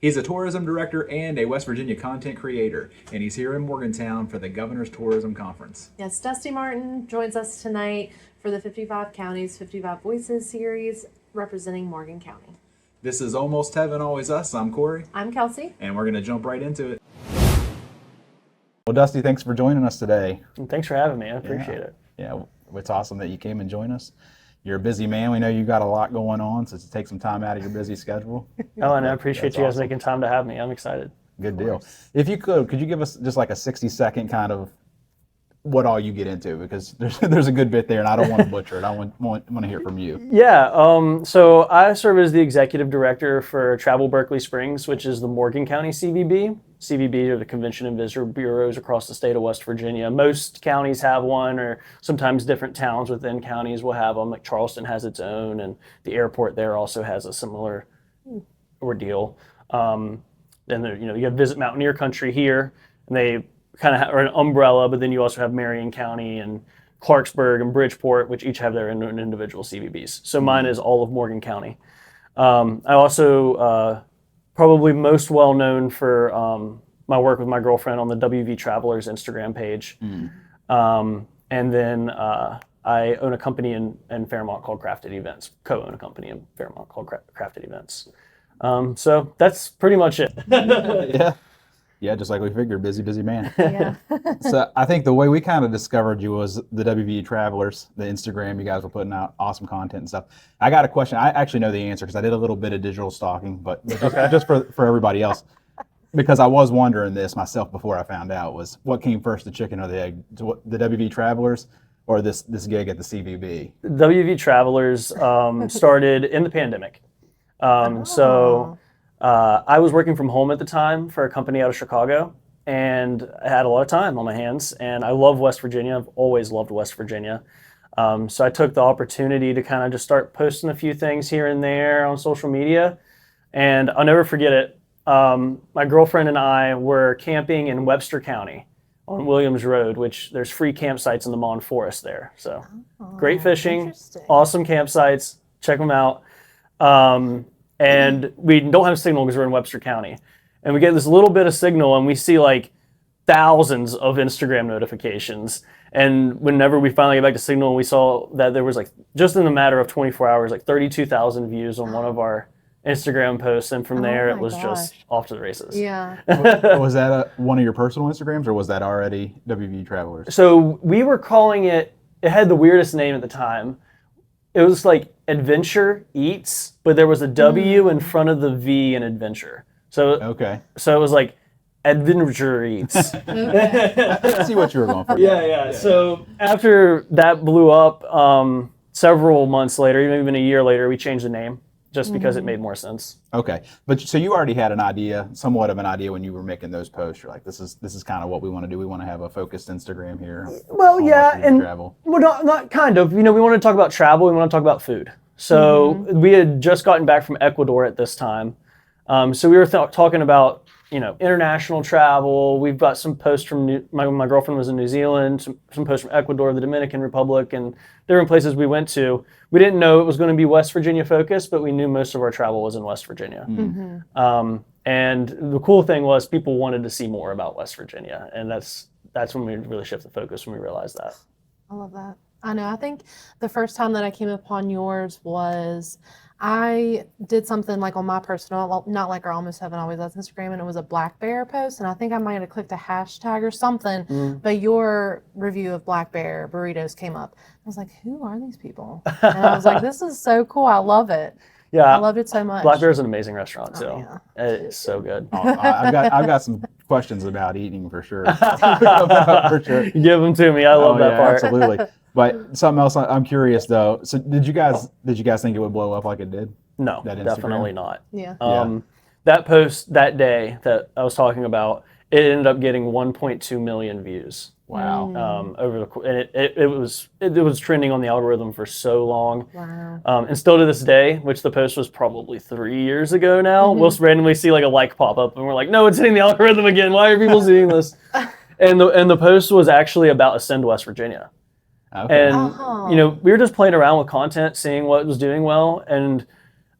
He's a tourism director and a West Virginia content creator, and he's here in Morgantown for the Governor's Tourism Conference. Yes, Dusty Martin joins us tonight for the 55 Counties, 55 Voices series representing Morgan County. This is Almost Heaven, Always Us. I'm Corey. I'm Kelsey. And we're going to jump right into it. Well, Dusty, thanks for joining us today. Thanks for having me. I appreciate it. Yeah, it's awesome that you came and joined us. You're a busy man. We know you got a lot going on, so to take some time out of your busy schedule. Oh, and I appreciate you guys making time to have me. I'm excited. Good deal. If you could you give us just like a 60-second kind of what all you get into? Because there's a good bit there, and I don't want to butcher it. I want to hear from you. Yeah. So I serve as the executive director for Travel Berkeley Springs, which is the Morgan County CVB. CVB are the Convention and Visitor Bureaus across the state of West Virginia. Most counties have one, or sometimes different towns within counties will have them. Like Charleston has its own, and the airport there also has a similar ordeal. Then there, you have Visit Mountaineer Country here, and they kind of are an umbrella, but then you also have Marion County and Clarksburg and Bridgeport, which each have their own individual CVBs. So mine is all of Morgan County. I also probably most well known for my work with my girlfriend on the WV Travelers Instagram page. And then I own a company in Fairmont called Crafted Events, co-own a company in Fairmont called Crafted Events. So that's pretty much it. Yeah, just like we figured, busy man. Yeah. So I think the way we kind of discovered you was the WV Travelers, the Instagram. You guys were putting out awesome content and stuff. I got a question. I actually know the answer because I did a little bit of digital stalking, but just for everybody else, because I was wondering this myself before I found out, was what came first, the chicken or the egg? The WV Travelers or this gig at the CVB? WV Travelers started in the pandemic. I was working from home at the time for a company out of Chicago, and I had a lot of time on my hands, and I love West Virginia. I've always loved West Virginia. So I took the opportunity to kind of just start posting a few things here and there on social media, and I'll never forget it. My girlfriend and I were camping in Webster County on Williams Road, which there's free campsites in the Mon Forest there. So great fishing, awesome campsites, check them out. And we don't have signal because we're in Webster County. And we get this little bit of signal and we see like thousands of Instagram notifications. And whenever we finally get back to signal, we saw that there was like, just in a matter of 24 hours, like 32,000 views on one of our Instagram posts. And from there, it was just off to the races. Yeah. Was that one of your personal Instagrams, or was that already WV Travelers? So we were calling it had the weirdest name at the time. It was like Adventure Eats, but there was a W in front of the V in Adventure. So it was like Adventure Eats. I see what you were going for. Yeah. So after that blew up, several months later, even a year later, we changed the name just because it made more sense. Okay, but so you already had an idea, somewhat of an idea when you were making those posts. You're like, this is kind of what we want to do. We want to have a focused Instagram here. Well, yeah, and travel. Well, not kind of. We want to talk about travel. We want to talk about food. So we had just gotten back from Ecuador at this time. So we were talking about international travel. We've got some posts from my girlfriend was in New Zealand, some posts from Ecuador, the Dominican Republic, and different places we went to. We didn't know it was going to be West Virginia focused, but we knew most of our travel was in West Virginia. And the cool thing was people wanted to see more about West Virginia, and that's when we really shifted the focus when we realized that. I love that. I know. I think the first time that I came upon yours was I did something like on my personal, well, not like our Almost Heaven Always Us Instagram, and it was a black bear post, and I think I might have clicked a hashtag or something, but your review of black bear burritos came up. I was like, who are these people? And I was like, this is so cool. I love it. Yeah, I loved it so much. Black Bear is an amazing restaurant too. Yeah. It's so good. I've got some questions about eating for sure. For sure. Give them to me. I love that part. Absolutely. But something else, I'm curious though. So did you guys think it would blow up like it did? No, definitely not. Yeah. That post that day that I was talking about, it ended up getting 1.2 million views. Wow. And it was trending on the algorithm for so long. Wow. And still to this day, which the post was probably 3 years ago now, we'll randomly see like a like pop up and we're like, no, it's hitting the algorithm again. Why are people seeing this? And the post was actually about Ascend West Virginia. Okay. And we were just playing around with content, seeing what was doing well, and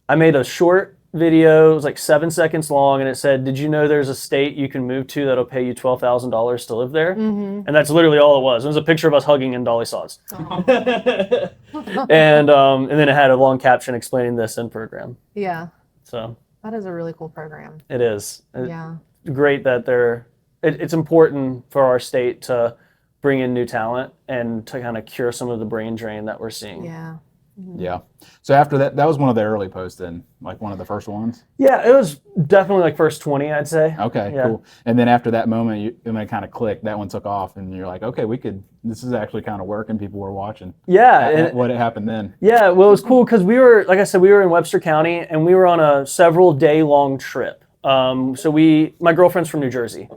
I made a short video. It was like 7 seconds long, and it said, "Did you know there's a state you can move to that'll pay you $12,000 to live there?" Mm-hmm. And that's literally all it was. It was a picture of us hugging in dolly sods. Oh. And then it had a long caption explaining this in program. Yeah, So that is a really cool program. it is. Yeah. Great that it's important for our state to bring in new talent and to kind of cure some of the brain drain that we're seeing. Yeah. Yeah. So after that, that was one of the early posts then, like one of the first ones? Yeah, it was definitely like first 20, I'd say. Okay, Yeah. cool. And then after that moment, when it kind of clicked, that one took off and you're like, okay, this is actually kind of working. People were watching. Yeah. And What happened then? yeah, well, it was cool because we were, like I said, we were in Webster County and we were on a several day long trip. My girlfriend's from New Jersey.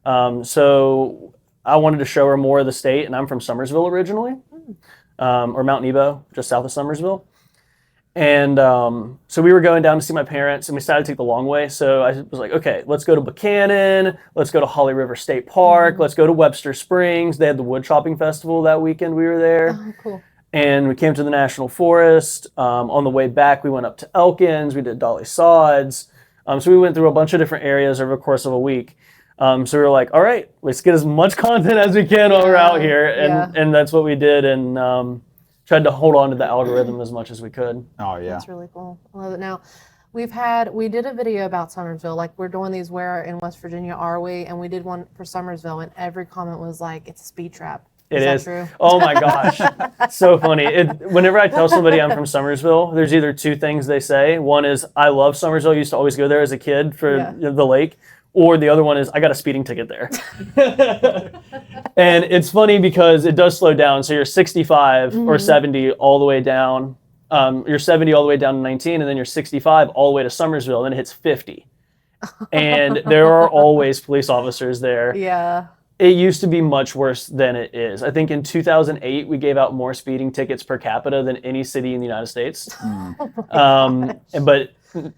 So I wanted to show her more of the state, and I'm from Summersville originally. Or Mount Nebo, just south of Summersville. And so we were going down to see my parents, and we decided to take the long way. So I was like, okay, let's go to Buchanan, let's go to Holly River State Park, let's go to Webster Springs. They had the wood chopping festival that weekend we were there. Oh, cool. And we came to the National Forest. On the way back, we went up to Elkins, we did dolly sods. So we went through a bunch of different areas over the course of a week. So we were like, all right, let's get as much content as we can while we're out here. And that's what we did, and tried to hold on to the algorithm as much as we could. Oh, yeah. That's really cool. I love it. Now, we did a video about Summersville. Like, we're doing these Where in West Virginia Are We? And we did one for Summersville, and every comment was like, it's a speed trap. It is. That true? Oh my gosh. So funny. Whenever I tell somebody I'm from Summersville, there's either two things they say. One is, I love Summersville. I used to always go there as a kid for the lake. Or the other one is, I got a speeding ticket there. And it's funny because it does slow down. So you're 65 or 70 all the way down. You're 70 all the way down to 19, and then you're 65 all the way to Summersville, and then it hits 50. And there are always police officers there. Yeah. It used to be much worse than it is. I think in 2008, we gave out more speeding tickets per capita than any city in the United States.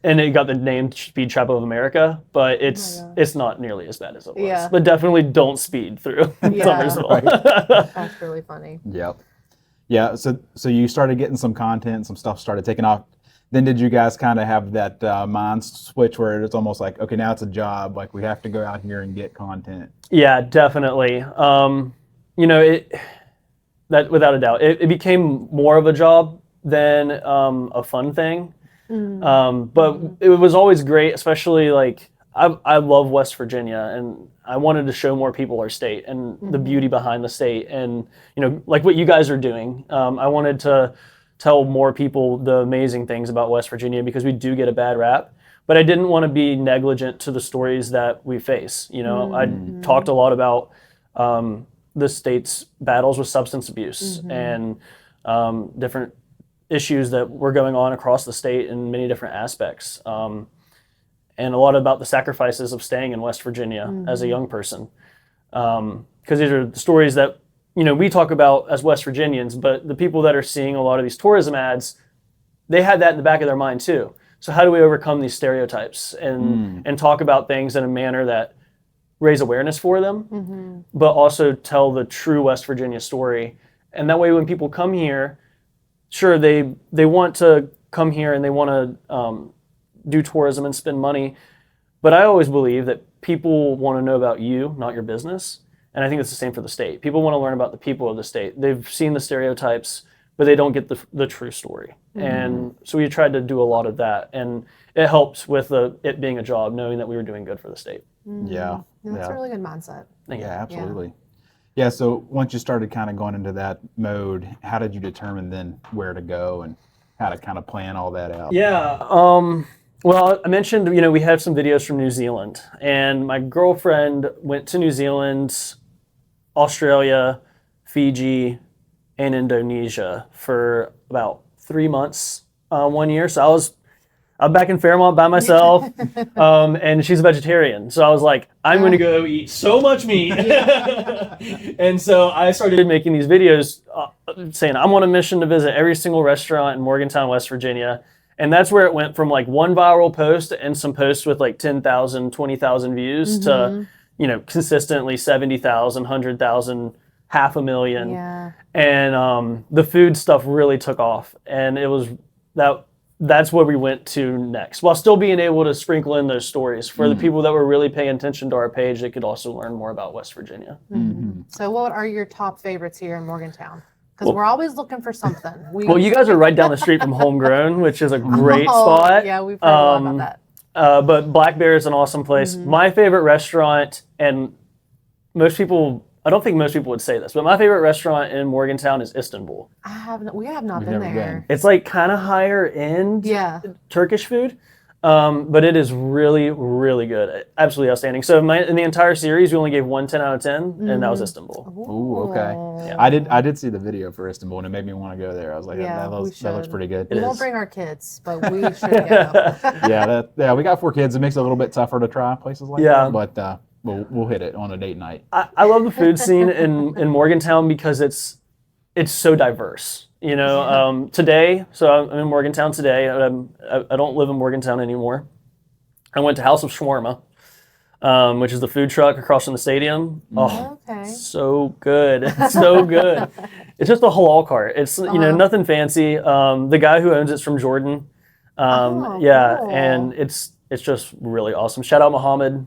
And it got the name Speed Trap of America, but it's not nearly as bad as it was. Yeah. But definitely don't speed through Summersville. That's really funny. Yep. Yeah. So you started getting some content, some stuff started taking off. Then did you guys kind of have that mind switch where it's almost like, okay, now it's a job. Like we have to go out here and get content. Yeah, definitely. That without a doubt, it became more of a job than a fun thing. But it was always great, especially like I love West Virginia, and I wanted to show more people our state and the beauty behind the state, and like what you guys are doing. I wanted to tell more people the amazing things about West Virginia because we do get a bad rap. But I didn't want to be negligent to the stories that we face. I talked a lot about the state's battles with substance abuse and different issues that were going on across the state in many different aspects. And a lot about the sacrifices of staying in West Virginia as a young person. Because these are the stories that, we talk about as West Virginians, but the people that are seeing a lot of these tourism ads, they had that in the back of their mind too. So how do we overcome these stereotypes and talk about things in a manner that raise awareness for them, but also tell the true West Virginia story. And that way when people come here, sure, they want to come here and they want to do tourism and spend money, but I always believe that people want to know about you, not your business. And I think it's the same for the state. People want to learn about the people of the state. They've seen the stereotypes, but they don't get the true story. And so we tried to do a lot of that, and it helped with it being a job, knowing that we were doing good for the state. Yeah. That's a really good mindset. Yeah, absolutely. Yeah, so once you started kind of going into that mode, how did you determine then where to go and how to kind of plan all that out? Yeah, well, I mentioned, we have some videos from New Zealand, and my girlfriend went to New Zealand, Australia, Fiji, and Indonesia for about 3 months 1 year. So I'm back in Fairmont by myself, and she's a vegetarian. So I was like, I'm going to go eat so much meat. And so I started making these videos saying, I'm on a mission to visit every single restaurant in Morgantown, West Virginia. And that's where it went from like one viral post and some posts with like 10,000, 20,000 views to, consistently 70,000, 100,000, 500,000. Yeah. And the food stuff really took off. And it was that's where we went to next, while still being able to sprinkle in those stories for the people that were really paying attention to our page. They could also learn more about West Virginia. So what are your top favorites here in Morgantown? Because we're always looking for something. Well, you guys are right down the street from Homegrown, which is a great spot. Yeah, we've heard a lot about that. But Black Bear is an awesome place. My favorite restaurant, and I don't think most people would say this, but my favorite restaurant in Morgantown is Istanbul. We have not We've been never there. been. It's like kind of higher end Yeah. Turkish food, but it is really, really good. Absolutely outstanding. So in the entire series, we only gave one 10 out of 10, and that was Istanbul. Ooh, okay. Yeah. I did see the video for Istanbul, and it made me want to go there. I was like, Yeah, that looks pretty good. We It won't is. bring our kids, but we should go. Yeah, we got 4 kids. It makes it a little bit tougher to try places like Yeah. that, but we'll hit it on a date night. I love the food scene in Morgantown because it's so diverse. You know, today, so I'm in Morgantown today. I don't live in Morgantown anymore. I went to House of Shawarma, which is the food truck across from the stadium. Oh, Okay. so good. It's so good. It's just a halal cart. It's, nothing fancy. The guy who owns it's from Jordan. Oh, yeah, cool. and it's just really awesome. Shout out Muhammad.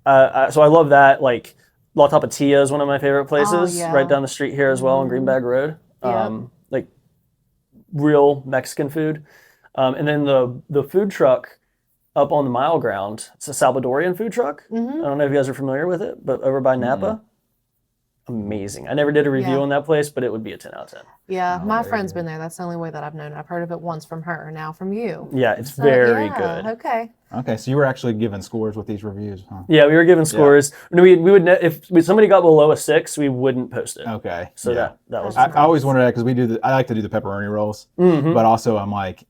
So I love that. Like La Tapatia is one of my favorite places, yeah. right down the street here as well on Greenbag Road. Yep. Like real Mexican food. And then the food truck up on the Mile Ground, it's a Salvadorian food truck. I don't know if you guys are familiar with it, but over by Napa. Amazing. I never did a review Yeah. on that place, but it would be a 10 out of 10. Yeah, Oh, my very friend's good. been there. That's the only way that I've known. I've heard of it once from her, now from you. Yeah, it's So, very yeah, good. Okay. Okay, so you were actually giving scores with these reviews, huh? Yeah, we were giving scores. We would if somebody got below a 6, we wouldn't post it. Okay. So yeah. that was I always wondered that because I like to do the pepperoni rolls, Mhm. but also I'm like,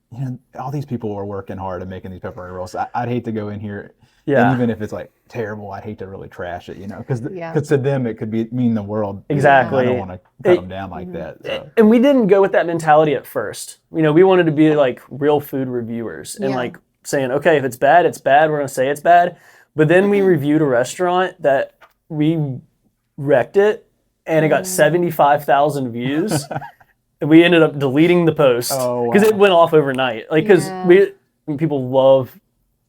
all these people are working hard at making these pepperoni rolls. I'd hate to go in here, Yeah. and even if it's like terrible, I'd hate to really trash it, because Yeah. to them it could mean the world. Exactly. I don't want to cut them down like that. So. And we didn't go with that mentality at first. We wanted to be like real food reviewers and Yeah. like saying, okay, if it's bad, it's bad. We're going to say it's bad. But then we reviewed a restaurant that we wrecked it and it got 75,000 views. And we ended up deleting the post Oh, because wow. it went off overnight. Like, because Yeah. people love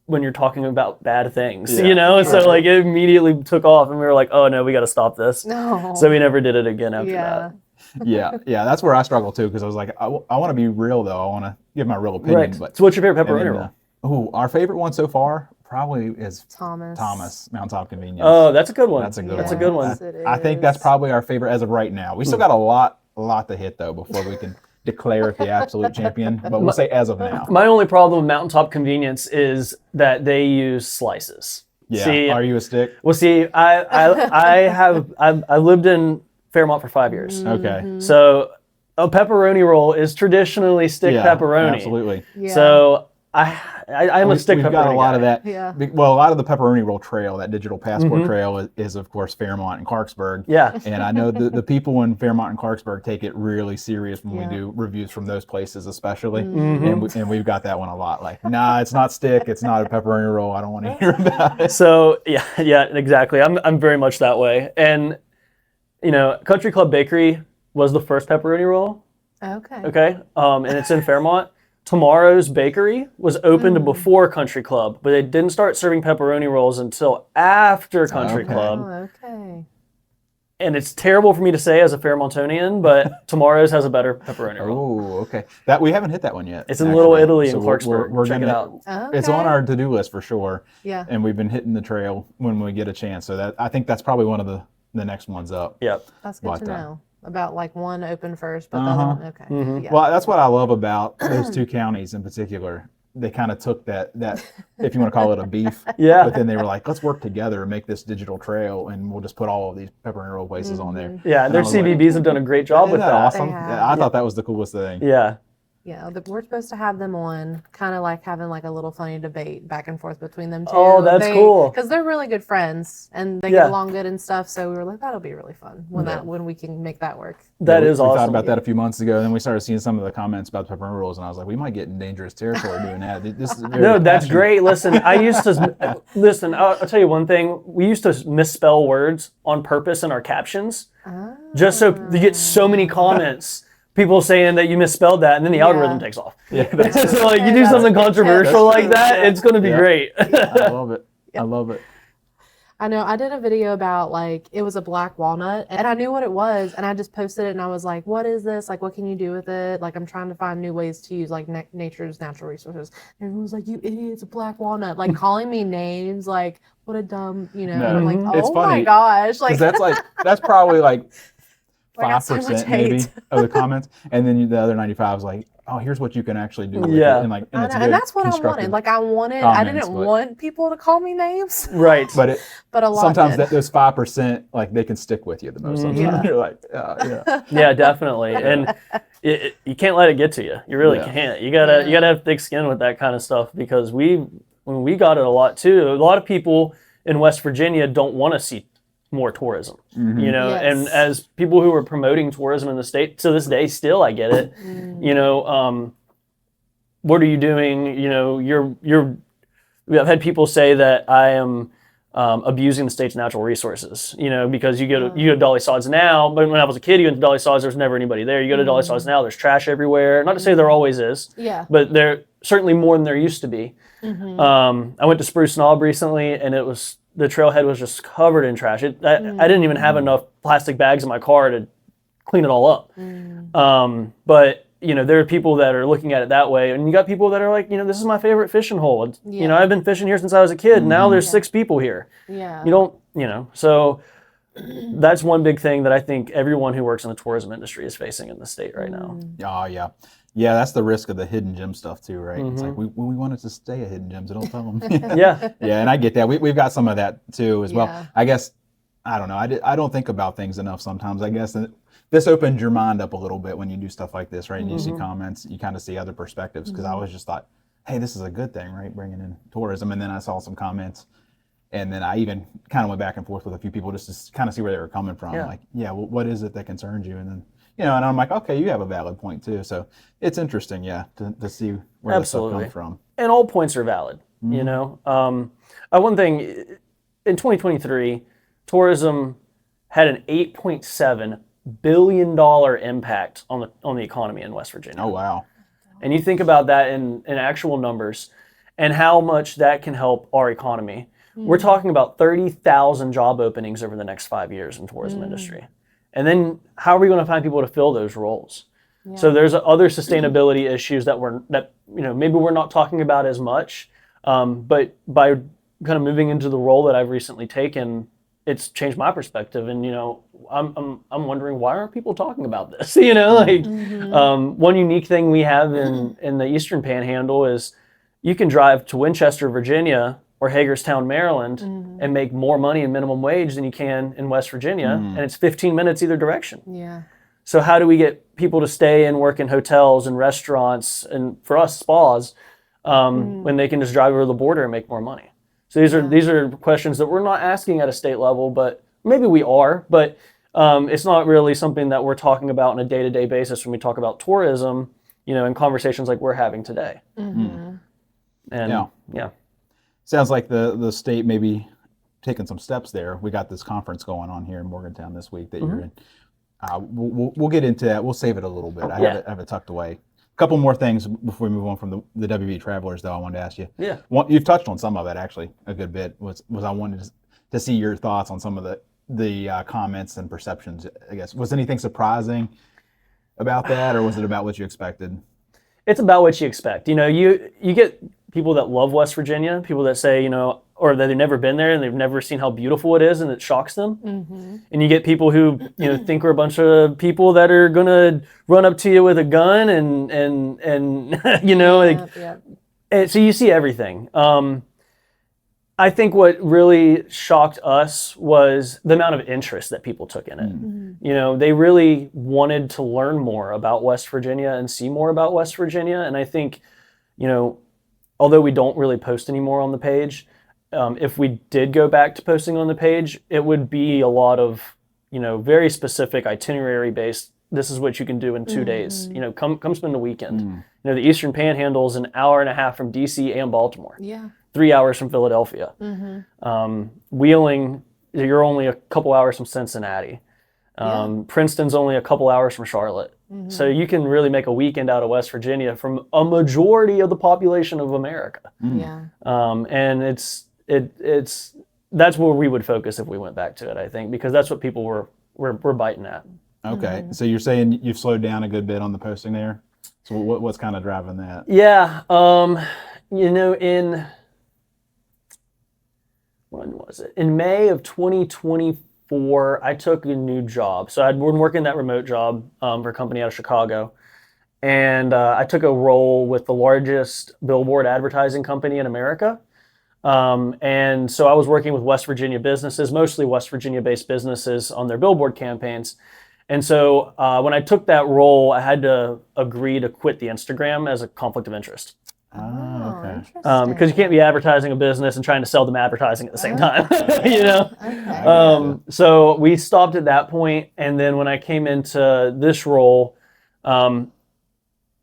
when you're talking about bad things, Yeah. So like it immediately took off and we were like, oh no, we got to stop this. No. So we never did it again after Yeah. that. yeah, that's where I struggle too, because I was like, I want to be real though. I want to give my real opinion. Right. But So what's your favorite pepperoni roll? Our favorite one so far probably is Thomas. Mountaintop Convenience. Oh, that's a good one. That's a good That's one. a good one. Yes, it I think that's is. probably our favorite as of right now. We still got a lot to hit though before we can declare it the absolute champion. But we'll say as of now. My only problem with Mountaintop Convenience is that they use slices. Yeah. See, Are you a stick? well, see, I lived in Fairmont for 5 years, Okay. so a pepperoni roll is traditionally stick Yeah, pepperoni. absolutely. Yeah. So I'm a stick We've pepperoni got a lot guy. of that. Yeah. Well, a lot of the pepperoni roll trail, that digital passport trail, is of course Fairmont and Clarksburg. Yeah. And I know the people in Fairmont and Clarksburg take it really serious when Yeah. we do reviews from those places, especially. Mm-hmm. And we've got that one a lot. Like, nah, it's not stick. It's not a pepperoni roll. I don't want to hear about it. So yeah, exactly. I'm very much that way. And Country Club Bakery was the first pepperoni roll. Okay. Okay, and it's in Fairmont. Tomorrow's Bakery was opened before Country Club, but they didn't start serving pepperoni rolls until after Country Okay. Club. Oh, okay. And it's terrible for me to say as a Fairmontonian, but Tomorrow's has a better pepperoni roll. Oh, okay. That we haven't hit that one yet. It's in Little Italy in So Clarksburg. Check it gonna- out. It's on our to-do list for sure. Yeah. And we've been hitting the trail when we get a chance. So I think that's probably one of the next ones up. Yep. That's good But, to know. About like one open first, but the Uh-huh. other one, okay. Yeah. Well, that's what I love about those two counties in particular. They kind of took that if you want to call it a beef, Yeah. but then they were like, let's work together and make this digital trail, and we'll just put all of these pepperoni roll places on there. Yeah, And their I was like, CVBs have done a great job Isn't with that that. awesome? They have. Yeah, I thought that was the coolest thing. Yeah. Yeah, we're supposed to have them on, kind of like having like a little funny debate back and forth between them two. Oh, that's cool. Because they're really good friends and they Yeah. get along good and stuff. So we were like, that'll be really fun when we can make that work. That Yeah, is we awesome. thought about that a few months ago, and then we started seeing some of the comments about the pepperoni rolls, and I was like, we might get in dangerous territory doing that. This is very No, that's passionate. great. Listen, I used to listen. I'll tell you one thing. We used to misspell words on purpose in our captions, just so you get so many comments. people saying that you misspelled that, and then the algorithm takes off. Yeah, So like you do something controversial like that, it's going to be great. I love it. I love it. I know. I did a video about like it was a black walnut, and I knew what it was, and I just posted it, and I was like, "What is this? Like, what can you do with it? Like, I'm trying to find new ways to use like nature's natural resources." And everyone was like, "You idiot! It's a black walnut!" Like calling me names, like what a dumb, you know. No, And I'm like, it's "Oh funny, my gosh!" Like that's probably like I got so much 5% maybe hate. of the comments, and then the other 95 is like, oh, here's what you can actually do with Yeah. it, and like, I it's know, good, and that's what I constructive wanted. Like I comments, didn't but- want people to call me names, Right. But but a lot sometimes did. those 5%, like they can stick with you the most. Sometimes Yeah. you're like, yeah. Yeah, definitely. And you can't let it get to you. You really Yeah. can't. You gotta have thick skin with that kind of stuff, because when we got it a lot too. A lot of people in West Virginia don't want to see more tourism, you know, Yes. and as people who are promoting tourism in the state to this day, still, I get it, you know, what are you doing? You know, I've had people say that I am abusing the state's natural resources, you know, because you go to Dolly Sods now, but when I was a kid, you went to Dolly Sods, there's never anybody there. You go to Dolly Sods now, there's trash everywhere. Not to say there always is, Yeah. but there certainly more than there used to be. I went to Spruce Knob recently, and the trailhead was just covered in trash. I didn't even have enough plastic bags in my car to clean it all up. But you know, there are people that are looking at it that way, and you got people that are like, you know, this is my favorite fishing hole. You know, I've been fishing here since I was a kid. Now there's 6 people here. Yeah. You don't, you know, so that's one big thing that I think everyone who works in the tourism industry is facing in the state right now. Oh, yeah. Yeah, that's the risk of the hidden gem stuff too, right? It's like we want it to stay a hidden gem, so don't tell them. Yeah. Yeah, and I get that. We've got some of that too as well. Yeah. I guess, I don't know. I don't think about things enough sometimes. I guess this opened your mind up a little bit when you do stuff like this, right? And you see comments, you kind of see other perspectives, because I always just thought, hey, this is a good thing, right? Bringing in tourism. And then I saw some comments, and then I even kind of went back and forth with a few people just to kind of see where they were coming from. Yeah. Like, yeah, well, what is it that concerns you? And then, you know, and I'm like, okay, you have a valid point too. So it's interesting, yeah, to see where this stuff Absolutely. comes from. And all points are valid, you know. One thing, in 2023, tourism had an $8.7 billion impact on the economy in West Virginia. Oh, wow. And you think about that in actual numbers and how much that can help our economy. We're talking about 30,000 job openings over the next 5 years in tourism industry. And then how are we going to find people to fill those roles? Yeah. So there's other sustainability issues that you know, maybe we're not talking about as much, but by kind of moving into the role that I've recently taken, it's changed my perspective. And you know, I'm wondering, why aren't people talking about this? You know, like one unique thing we have in the Eastern Panhandle is you can drive to Winchester, Virginia, or Hagerstown, Maryland, and make more money in minimum wage than you can in West Virginia, and it's 15 minutes either direction. Yeah. So how do we get people to stay and work in hotels and restaurants, and for us, spas, when they can just drive over the border and make more money? So these are questions that we're not asking at a state level, but maybe we are, but it's not really something that we're talking about on a day-to-day basis when we talk about tourism, you know, in conversations like we're having today. And yeah. Sounds like the state maybe taking some steps there. We got this conference going on here in Morgantown this week that you're in. We'll get into that. We'll save it a little bit. I have it tucked away. A couple more things before we move on from the WV Travelers, though, I wanted to ask you. Yeah. You've touched on some of it, actually, a good bit. Was I wanted to see your thoughts on some of the comments and perceptions, I guess. Was anything surprising about that, or was it about what you expected? It's about what you expect. You know, you get people that love West Virginia, people that say, you know, or that they've never been there and they've never seen how beautiful it is, and it shocks them. And you get people who, you know, think we're a bunch of people that are gonna run up to you with a gun and you know, and so you see everything. I think what really shocked us was the amount of interest that people took in it. You know, they really wanted to learn more about West Virginia and see more about West Virginia. And I think, you know, although we don't really post anymore on the page, if we did go back to posting on the page, it would be a lot of, you know, very specific itinerary based. This is what you can do in 2 days. You know, come spend the weekend. You know, the Eastern Panhandle is an hour and a half from DC and Baltimore. Yeah. 3 hours from Philadelphia. Wheeling, you're only a couple hours from Cincinnati. Princeton's only a couple hours from Charlotte. So you can really make a weekend out of West Virginia from a majority of the population of America. Yeah. And it's that's where we would focus if we went back to it, I think, because that's what people were biting at. Okay, so you're saying you've slowed down a good bit on the posting there. So what's kind of driving that? Yeah, when was it? In May of 2024, I took a new job. So I'd been working that remote job for a company out of Chicago. And I took a role with the largest billboard advertising company in America. And so I was working with West Virginia businesses, mostly West Virginia-based businesses on their billboard campaigns. And so when I took that role, I had to agree to quit the Instagram as a conflict of interest. Oh, okay. Interesting. Because you can't be advertising a business and trying to sell them advertising at the same time, you know? Okay. So we stopped at that point, and then when I came into this role, I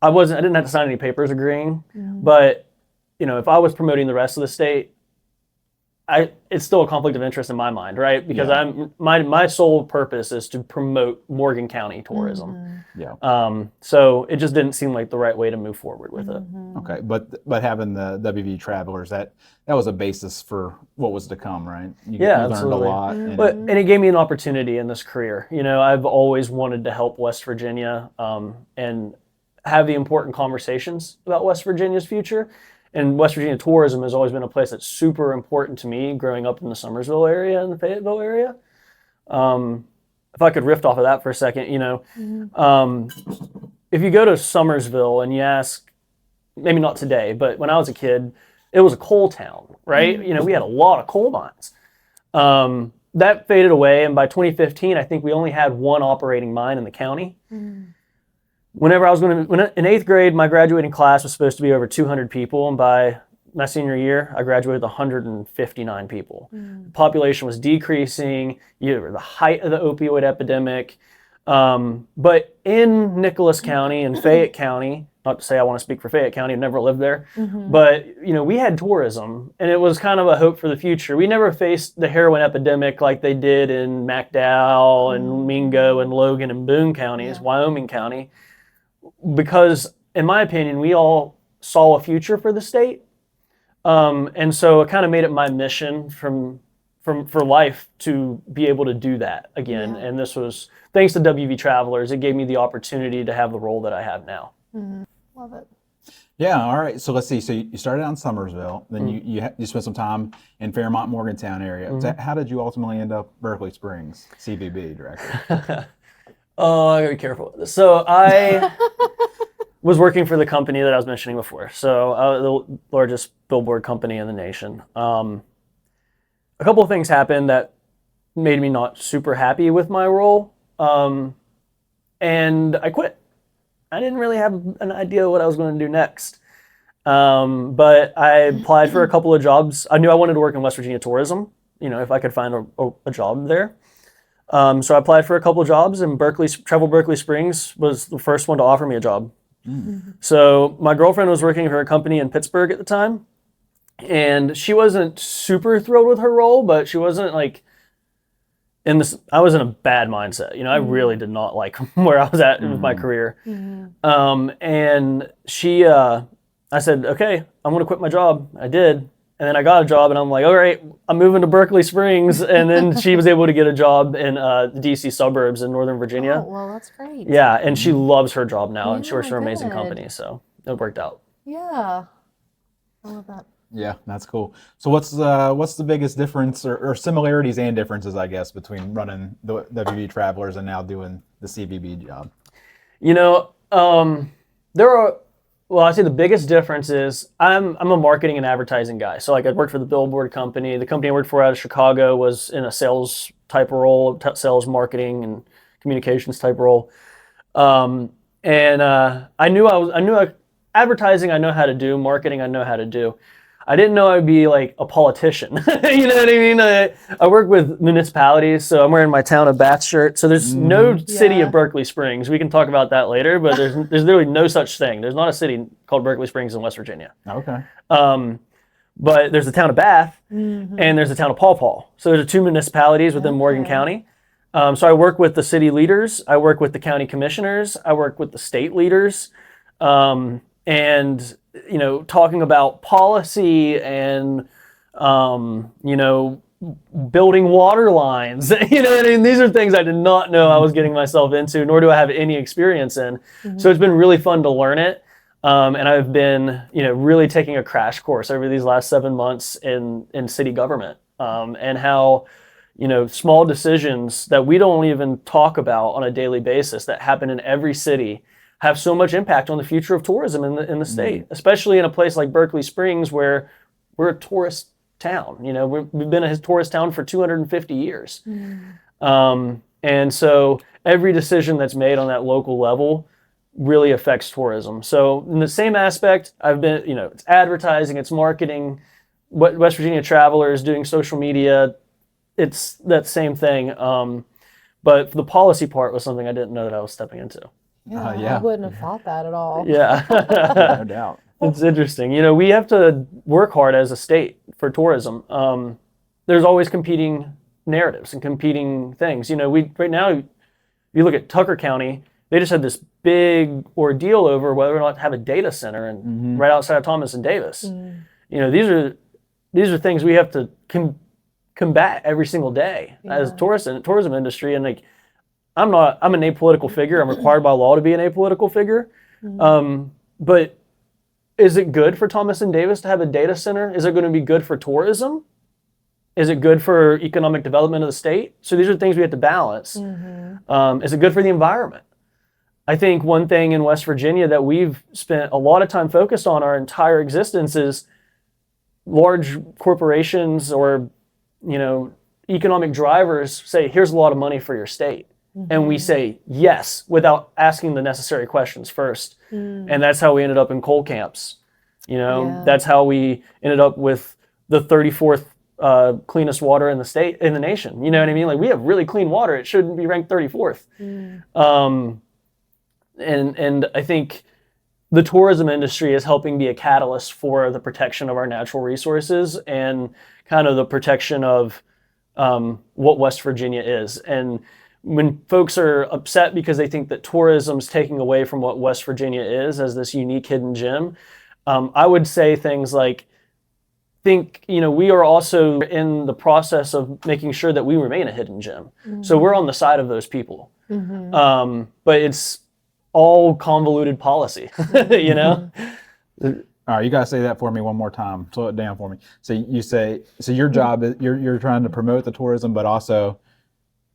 didn't have to sign any papers agreeing, but you know, if I was promoting the rest of the state, it's still a conflict of interest in my mind, right? Because my sole purpose is to promote Morgan County tourism. Yeah. So it just didn't seem like the right way to move forward with it. Okay, but having the WV Travelers, that was a basis for what was to come, right? You learned absolutely. a lot. And, And it gave me an opportunity in this career. You know, I've always wanted to help West Virginia and have the important conversations about West Virginia's future. And West Virginia tourism has always been a place that's super important to me growing up in the Summersville area and the Fayetteville area. If I could riff off of that for a second, you know, if you go to Summersville and you ask, maybe not today, but when I was a kid, it was a coal town, right? You know, we had a lot of coal mines. That faded away, and by 2015, I think we only had one operating mine in the county. Whenever I was in 8th grade, my graduating class was supposed to be over 200 people, and by my senior year, I graduated with 159 people. The population was decreasing, the height of the opioid epidemic. But in Nicholas County and Fayette County, not to say I want to speak for Fayette County, I've never lived there, but you know, we had tourism, and it was kind of a hope for the future. We never faced the heroin epidemic like they did in McDowell and Mingo and Logan and Boone counties, Wyoming County, because in my opinion, we all saw a future for the state. And so it kind of made it my mission for life to be able to do that again. And this was thanks to WV Travelers. It gave me the opportunity to have the role that I have now. Love it. Yeah. All right. So let's see. So you started out in Summersville, then you spent some time in Fairmont, Morgantown area. So how did you ultimately end up Berkeley Springs, CVB director? Oh, I gotta be careful. So I was working for the company that I was mentioning before. So the largest billboard company in the nation. A couple of things happened that made me not super happy with my role. And I quit. I didn't really have an idea what I was going to do next. But I applied for a couple of jobs. I knew I wanted to work in West Virginia tourism, you know, if I could find a job there. So I applied for a couple of jobs, and Travel Berkeley Springs was the first one to offer me a job. So my girlfriend was working for a company in Pittsburgh at the time, and she wasn't super thrilled with her role, but she wasn't like I was in a bad mindset. You know, I really did not like where I was at with my career. And I said, okay, I'm going to quit my job. I did. And then I got a job, and I'm like, all right, I'm moving to Berkeley Springs. And then she was able to get a job in the DC suburbs in Northern Virginia. Oh, well, that's great. Yeah, and she loves her job now, and she works for an Yeah, amazing good. company, so it worked out. Yeah. I love that. Yeah, that's cool. So what's the biggest difference or similarities and differences, I guess, between running the WV Travelers and now doing the CVB job? You know, I'd say the biggest difference is I'm a marketing and advertising guy. So like I worked for the billboard company. The company I worked for out of Chicago was in a sales type of role, sales, marketing, and communications type role. I knew advertising I know how to do, marketing I know how to do. I didn't know I'd be like a politician. You know what I mean? I work with municipalities, so I'm wearing my Town of Bath shirt. So there's no city of Berkeley Springs. We can talk about that later, but there's literally no such thing. There's not a city called Berkeley Springs in West Virginia. Okay. But there's the Town of Bath and there's the Town of Paw Paw. So there's 2 municipalities within Morgan County. So I work with the city leaders, I work with the county commissioners, I work with the state leaders, and talking about policy and building water lines. I mean, these are things I did not know I was getting myself into, nor do I have any experience in. So it's been really fun to learn it. And I've been, really taking a crash course over these last 7 months in city government, and how, small decisions that we don't even talk about on a daily basis that happen in every city have so much impact on the future of tourism in the state, especially in a place like Berkeley Springs, where we're a tourist town. We've been a tourist town for 250 years. And so every decision that's made on that local level really affects tourism. So in the same aspect, I've been, it's advertising, it's marketing, what West Virginia Travelers doing social media, it's that same thing. But the policy part was something I didn't know that I was stepping into. I wouldn't have thought that at all. Yeah. No doubt. It's interesting. We have to work hard as a state for tourism. There's always competing narratives and competing things. Right now, if you look at Tucker County, they just had this big ordeal over whether or not to have a data center and right outside of Thomas and Davis. These are things we have to combat every single day as tourism industry. And I'm an apolitical figure. I'm required by law to be an apolitical figure. But is it good for Thomas and Davis to have a data center? Is it going to be good for tourism? Is it good for economic development of the state? So these are things we have to balance. Is it good for the environment? I think one thing in West Virginia that we've spent a lot of time focused on our entire existence is large corporations or, economic drivers say, here's a lot of money for your state. And we say yes without asking the necessary questions first. And that's how we ended up in coal camps. That's how we ended up with the 34th cleanest water in the nation. You know what I mean? Like, we have really clean water. It shouldn't be ranked 34th. And I think the tourism industry is helping be a catalyst for the protection of our natural resources and kind of the protection of what West Virginia is. And when folks are upset because they think that tourism's taking away from what West Virginia is as this unique hidden gem, I would say things like, we are also in the process of making sure that we remain a hidden gem. So we're on the side of those people. But it's all convoluted policy, All right, you guys say that for me one more time. Slow it down for me. So you say, your job is you're trying to promote the tourism, but also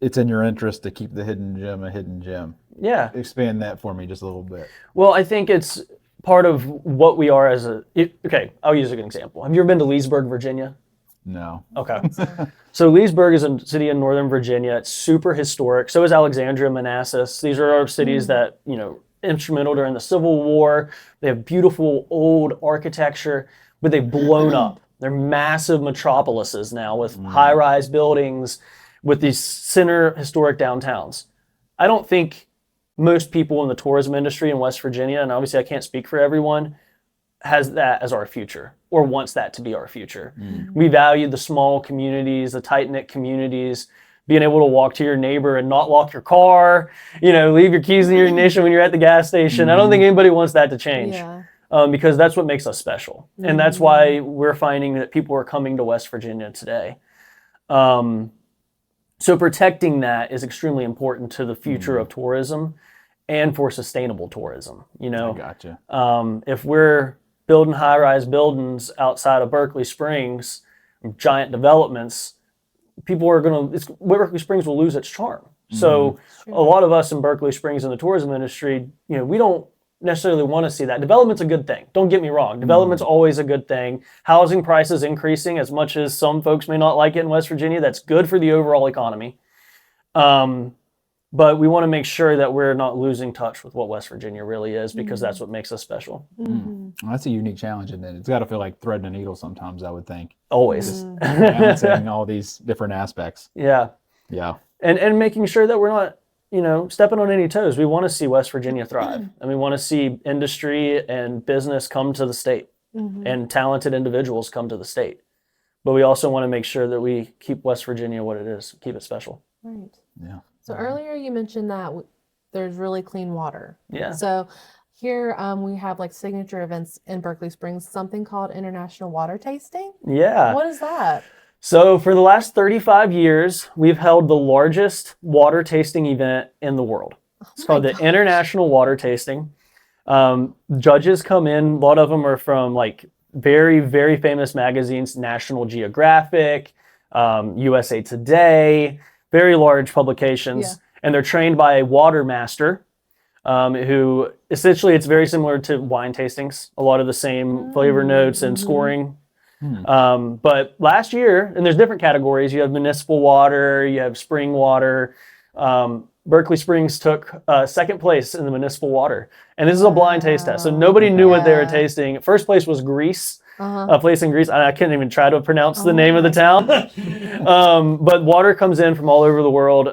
it's in your interest to keep the hidden gem a hidden gem. Yeah. Expand that for me just a little bit. Well, I think it's part of what we are as okay, I'll use an example. Have you ever been to Leesburg, Virginia? No. Okay. So Leesburg is a city in Northern Virginia. It's super historic. So is Alexandria, Manassas. These are our cities that, instrumental during the Civil War. They have beautiful old architecture, but they've blown up. They're massive metropolises now with high-rise buildings, with these center historic downtowns. I don't think most people in the tourism industry in West Virginia, and obviously I can't speak for everyone, has that as our future or wants that to be our future. We value the small communities, the tight-knit communities, being able to walk to your neighbor and not lock your car, leave your keys in your ignition when you're at the gas station. I don't think anybody wants that to change, because that's what makes us special. And that's why we're finding that people are coming to West Virginia today. So protecting that is extremely important to the future of tourism and for sustainable tourism. I gotcha. If we're building high-rise buildings outside of Berkeley Springs, giant developments, Berkeley Springs will lose its charm. So a lot of us in Berkeley Springs in the tourism industry, we don't necessarily want to see that. Development's a good thing. Don't get me wrong. Development's always a good thing. Housing prices increasing, as much as some folks may not like it in West Virginia, that's good for the overall economy. But we want to make sure that we're not losing touch with what West Virginia really is, because that's what makes us special. Well, that's a unique challenge, and it's got to feel like threading a needle sometimes, I would think. Always. Balancing all these different aspects. Yeah. And making sure that we're not, stepping on any toes. We want to see West Virginia thrive, and we want to see industry and business come to the state, and talented individuals come to the state. But we also want to make sure that we keep West Virginia what it is, keep it special. Right. Yeah. So earlier you mentioned that there's really clean water. Yeah. So here we have like signature events in Berkeley Springs, something called International Water Tasting. Yeah. What is that? So for the last 35 years, we've held the largest water tasting event in the world. It's called the International Water Tasting. Judges come in, a lot of them are from like very, very famous magazines, National Geographic, USA Today, very large publications. Yeah. And they're trained by a water master who essentially it's very similar to wine tastings, a lot of the same flavor notes and scoring. But last year, and there's different categories, you have municipal water, you have spring water. Berkeley Springs took second place in the municipal water. And this is a blind taste test. So nobody knew what they were tasting. First place was Greece, a place in Greece. I can't even try to pronounce the name of the town. But water comes in from all over the world.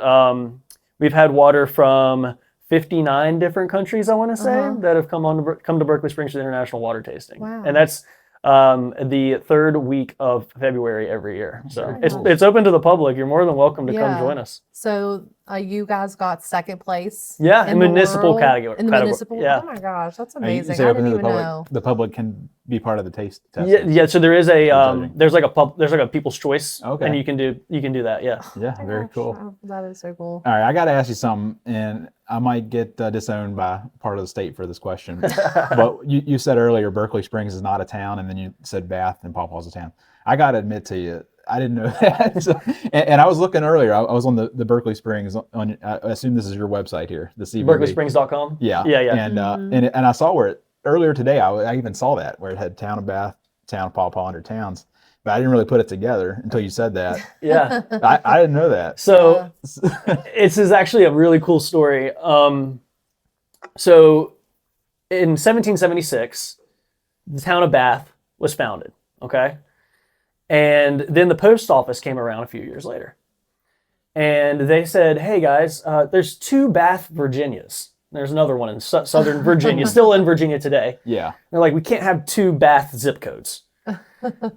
We've had water from 59 different countries, I want to say, that have come to Berkeley Springs for the International Water Tasting. Wow. And that's the third week of February every year. So Very it's cool. it's open to the public. You're more than welcome to come Yeah. join us. So you guys got second place. Yeah, in the municipal world? category. In the municipal. Yeah. Oh my gosh, that's You amazing. say I open didn't to the even public. know. The public can be part of the taste test. Yeah. So there is a judging. there's like a people's choice. Okay. And you can do that. Yeah. Yeah, Oh my very gosh, cool. that is so cool. All right, I got to ask you something, and I might get disowned by part of the state for this question. But you said earlier Berkeley Springs is not a town, and then you said Bath and Paw Paw's a town. I got to admit to you, I didn't know that. So, and I was looking earlier. I was on the Berkeley Springs on. I assume this is your website here, the CVB. BerkeleySprings.com. Yeah. Yeah. And and I saw where it earlier today. I even saw that where it had Town of Bath, Town of Paw Paw under towns. But I didn't really put it together until you said that. Yeah. I didn't know that. So this is actually a really cool story. So in 1776, the town of Bath was founded. Okay. And then the post office came around a few years later. And they said, hey guys, there's 2 Bath, Virginias. There's another one in Southern Virginia, still in Virginia today. Yeah. They're like, we can't have 2 Bath zip codes.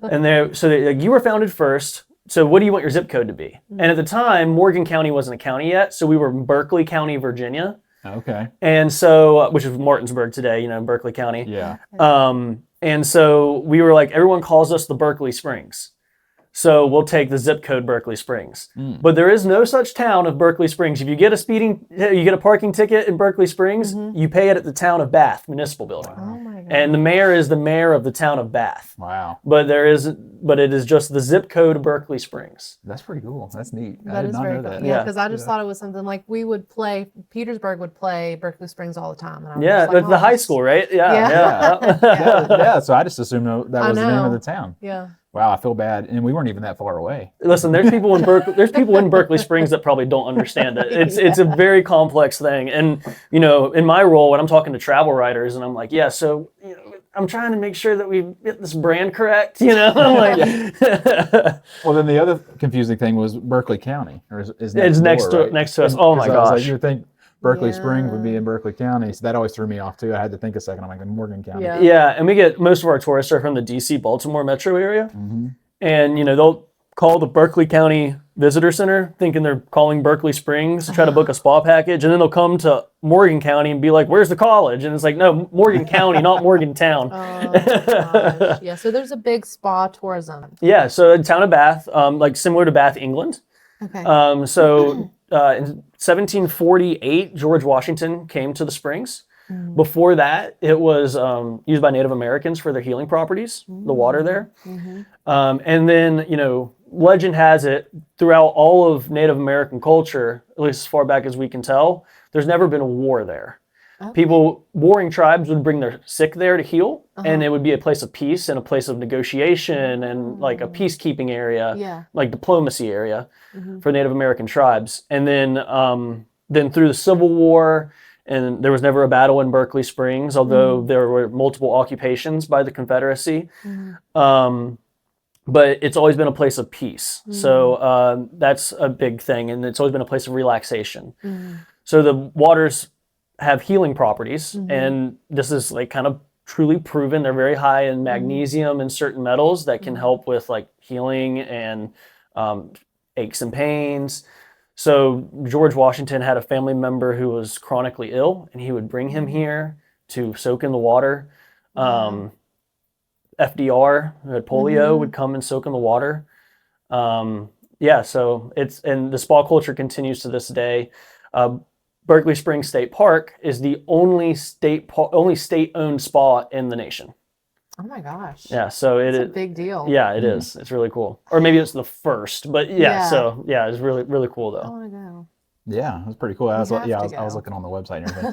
And they're like, you were founded first. So what do you want your zip code to be? And at the time, Morgan County wasn't a county yet. So we were Berkeley County, Virginia. Okay. And so, which is Martinsburg today, Berkeley County. Yeah. And so we were like, everyone calls us the Berkeley Springs. So we'll take the zip code Berkeley Springs. But there is no such town of Berkeley Springs. If you get a parking ticket in Berkeley Springs, you pay it at the town of Bath Municipal Building. Oh my god. And the mayor is the mayor of the town of Bath. Wow. But it is just the zip code Berkeley Springs. That's pretty cool. That's neat. I That did is not very know cool. that. Yeah, because I just thought it was something like Petersburg would play Berkeley Springs all the time. And I was Yeah, just like, the oh, high that's- school, right? Yeah. Yeah. Yeah. So I just assumed that I was the name of know. the town. Yeah. Wow, I feel bad. And we weren't even that far away. Listen, there's people in Berkeley Springs that probably don't understand it. It's a very complex thing. And, in my role, when I'm talking to travel writers and I'm like, yeah, so, I'm trying to make sure that we get this brand correct, I'm like, Well, then the other confusing thing was Berkeley County. Or is it's next door, right? next to us. Oh my 'Cause I was like, gosh. you would think Berkeley Springs would be Yeah. in Berkeley County. So that always threw me off too. I had to think a second. I'm like, in Morgan County. Yeah. Yeah, and we get most of our tourists are from the DC, Baltimore metro area. And, they'll call the Berkeley County Visitor Center thinking they're calling Berkeley Springs to try to book a spa package. And then they'll come to Morgan County and be like, where's the college? And it's like, no, Morgan County, not Morgantown. Oh my gosh. Yeah. So there's a big spa tourism. Yeah, so the town of Bath, like similar to Bath, England. Okay. In 1748, George Washington came to the Springs. Before that, it was used by Native Americans for their healing properties, the water there. And then, legend has it, throughout all of Native American culture, at least as far back as we can tell, there's never been a war there. Warring tribes would bring their sick there to heal, and it would be a place of peace and a place of negotiation and like a peacekeeping area, like diplomacy area for Native American tribes. And then through the Civil War, and there was never a battle in Berkeley Springs, although there were multiple occupations by the Confederacy. But it's always been a place of peace. So that's a big thing, and it's always been a place of relaxation. So the waters have healing properties, and this is like kind of truly proven. They're very high in magnesium and certain metals that can help with like healing and aches and pains. So George Washington had a family member who was chronically ill, and he would bring him here to soak in the water. FDR, who had polio, would come and soak in the water. Yeah, so and the spa culture continues to this day. Berkeley Springs State Park is the only state-owned spa in the nation. Oh my gosh. Yeah, so It's a big deal. Yeah, it is. It's really cool. Or maybe it's the first, but so it's really, really cool I though. want to go. Yeah, it was pretty cool. I was looking on the website and everything.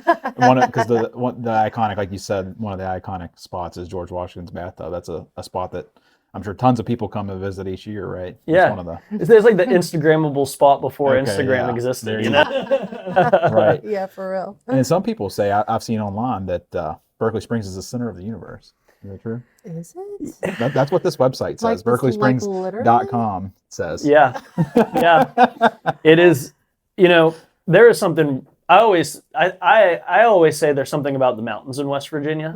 Because the iconic, like you said, one of the iconic spots is George Washington's bathtub. That's a spot that I'm sure tons of people come and visit each year, right? Yeah, one of the... It's like the Instagrammable spot before Okay, Instagram yeah. existed. There You you know? right. Yeah, for real. And some people say, I've seen online that Berkeley Springs is the center of the universe. Is that true? Is it? That's what this website says. Like this, BerkeleySprings.com says. Yeah, it is. You know, there is something. I always say there's something about the mountains in West Virginia.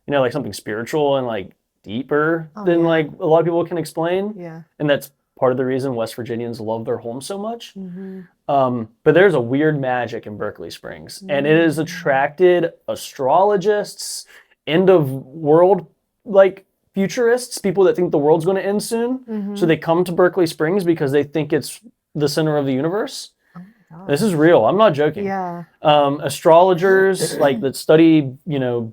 You know, like something spiritual and like deeper than like a lot of people can explain. Yeah. And that's part of the reason West Virginians love their home so much. But there's a weird magic in Berkeley Springs, and it has attracted astrologists, end of world like futurists, people that think the world's going to end soon. So they come to Berkeley Springs because they think it's the center of the universe. This is real. I'm not joking. Yeah. Astrologers like that study, you know,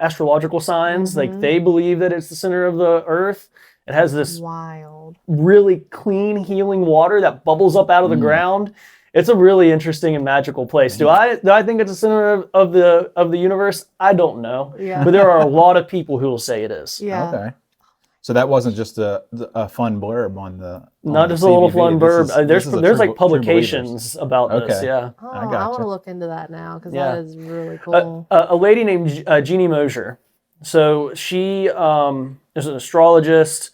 astrological signs, like they believe that it's the center of the earth. It has this wild, really clean, healing water that bubbles up out of the ground. It's a really interesting and magical place. Do I think it's the center of the universe? I don't know. Yeah. But there are a lot of people who will say it is. Yeah. Okay. So that wasn't just a fun blurb on the... Not just a little fun blurb. There's like publications about this. Okay. Yeah. Oh, I I gotcha. want to look into that now because Yeah. that is really cool. A lady named Jeannie Mosier. So she is an astrologist.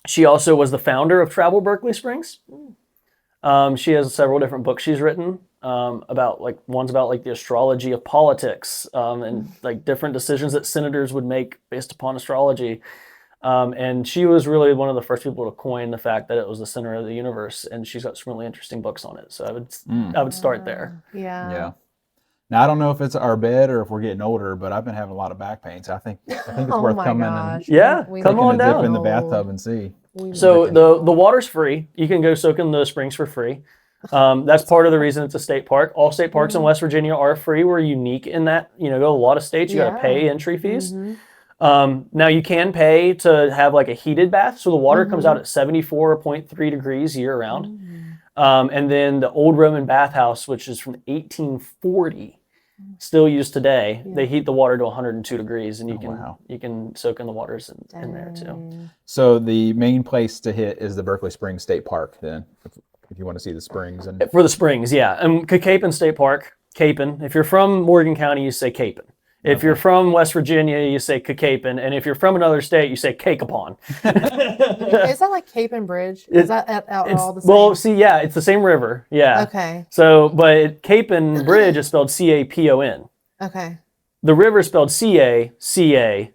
She also was the founder of Travel Berkeley Springs. She has several different books she's written about one's about like the astrology of politics and like different decisions that senators would make based upon astrology. And she was really one of the first people to coin the fact that it was the center of the universe, and she's got some really interesting books on it. So I would start there. Yeah. Yeah. Now I don't know if it's our bed or if we're getting older, but I've been having a lot of back pain, so I think it's Oh worth my coming gosh. Yeah, We come need on to and dip down. in the go. bathtub and see. So the water's free. You can go soak in the springs for free. That's part of the reason it's a state park. All state parks in West Virginia are free. We're unique in that, you know, a lot of states you got to pay entry fees. Now you can pay to have like a heated bath. So the water comes out at 74.3 degrees year round. And then the old Roman bathhouse, which is from 1840, still used today. They heat the water to 102 degrees, and you can soak in the waters in there too. So the main place to hit is the Berkeley Springs State Park then, if you want to see the springs. And For the springs, yeah. And Capon State Park, Capon. If you're from Morgan County, you say Capon. If you're from West Virginia, you say Capon. And if you're from another state, you say Cake-a-pon. Is that like Cape and Bridge? Is that all the same? Well, see, yeah, it's the same river. Yeah. Okay. So, but Capon Bridge is spelled C-A-P-O-N. Okay. The river is spelled C-A-C-A-P-O-N.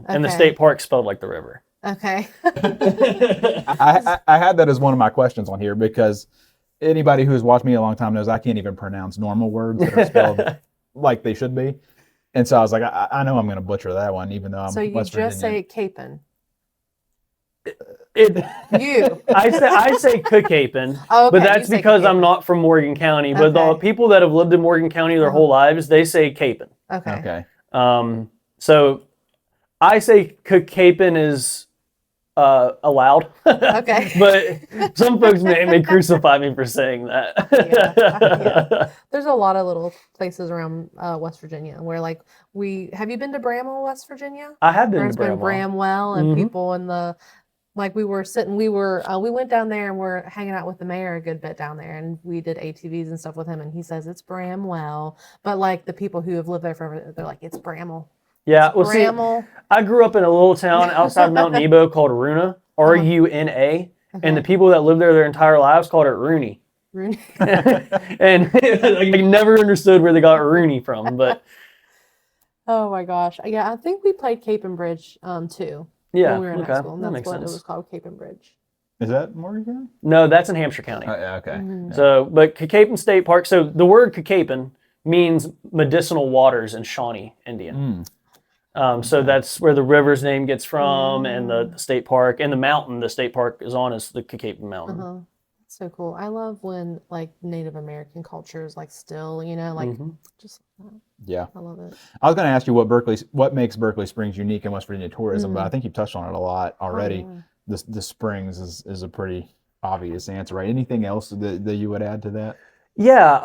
And the Okay. state park spelled like the river. Okay. I had that as one of my questions on here because anybody who's watched me a long time knows I can't even pronounce normal words that are spelled like they should be. And so I was like, I know I'm going to butcher that one, even though I'm So you West just Virginia. say Capon. I say Cookapon, Oh, okay, but that's you say because I'm Capon. not from Morgan County. But the Okay. people that have lived in Morgan County their whole lives, they say Capon. Okay. Okay. So I say Cookapon is allowed. Okay. But some folks may crucify me for saying that. Yeah. There's a lot of little places around West Virginia where have you been to Bramwell, West Virginia? I have been There's to been Bramwell. Bramwell and people in the we went down there and we're hanging out with the mayor a good bit down there, and we did ATVs and stuff with him, and he says it's Bramwell, but like the people who have lived there forever, they're like it's Bramwell. Yeah, well, see, Bramwell. I grew up in a little town outside Mount Nebo called Runa, R-U-N-A, and the people that lived there their entire lives called it Rooney. Rooney. And I never understood where they got Rooney from, but Oh my gosh. Yeah, I think we played Cape and Bridge too. yeah, When we were in high okay, school. And that that's makes what sense. it was called, Cape and Bridge. Is that Morgantown? No, that's in Hampshire County. Okay. So, but Kakapen State Park. So the word Kakapen means medicinal waters in Shawnee Indian. So that's where the river's name gets from, and the state park, and the mountain the state park is on is the Kakapen Mountain. So cool. I love when like Native American cultures like still, like just Yeah. I love it. I was going to ask you what makes Berkeley Springs unique in West Virginia tourism, but I think you've touched on it a lot already. The springs is a pretty obvious answer, right? Anything else that you would add to that? Yeah.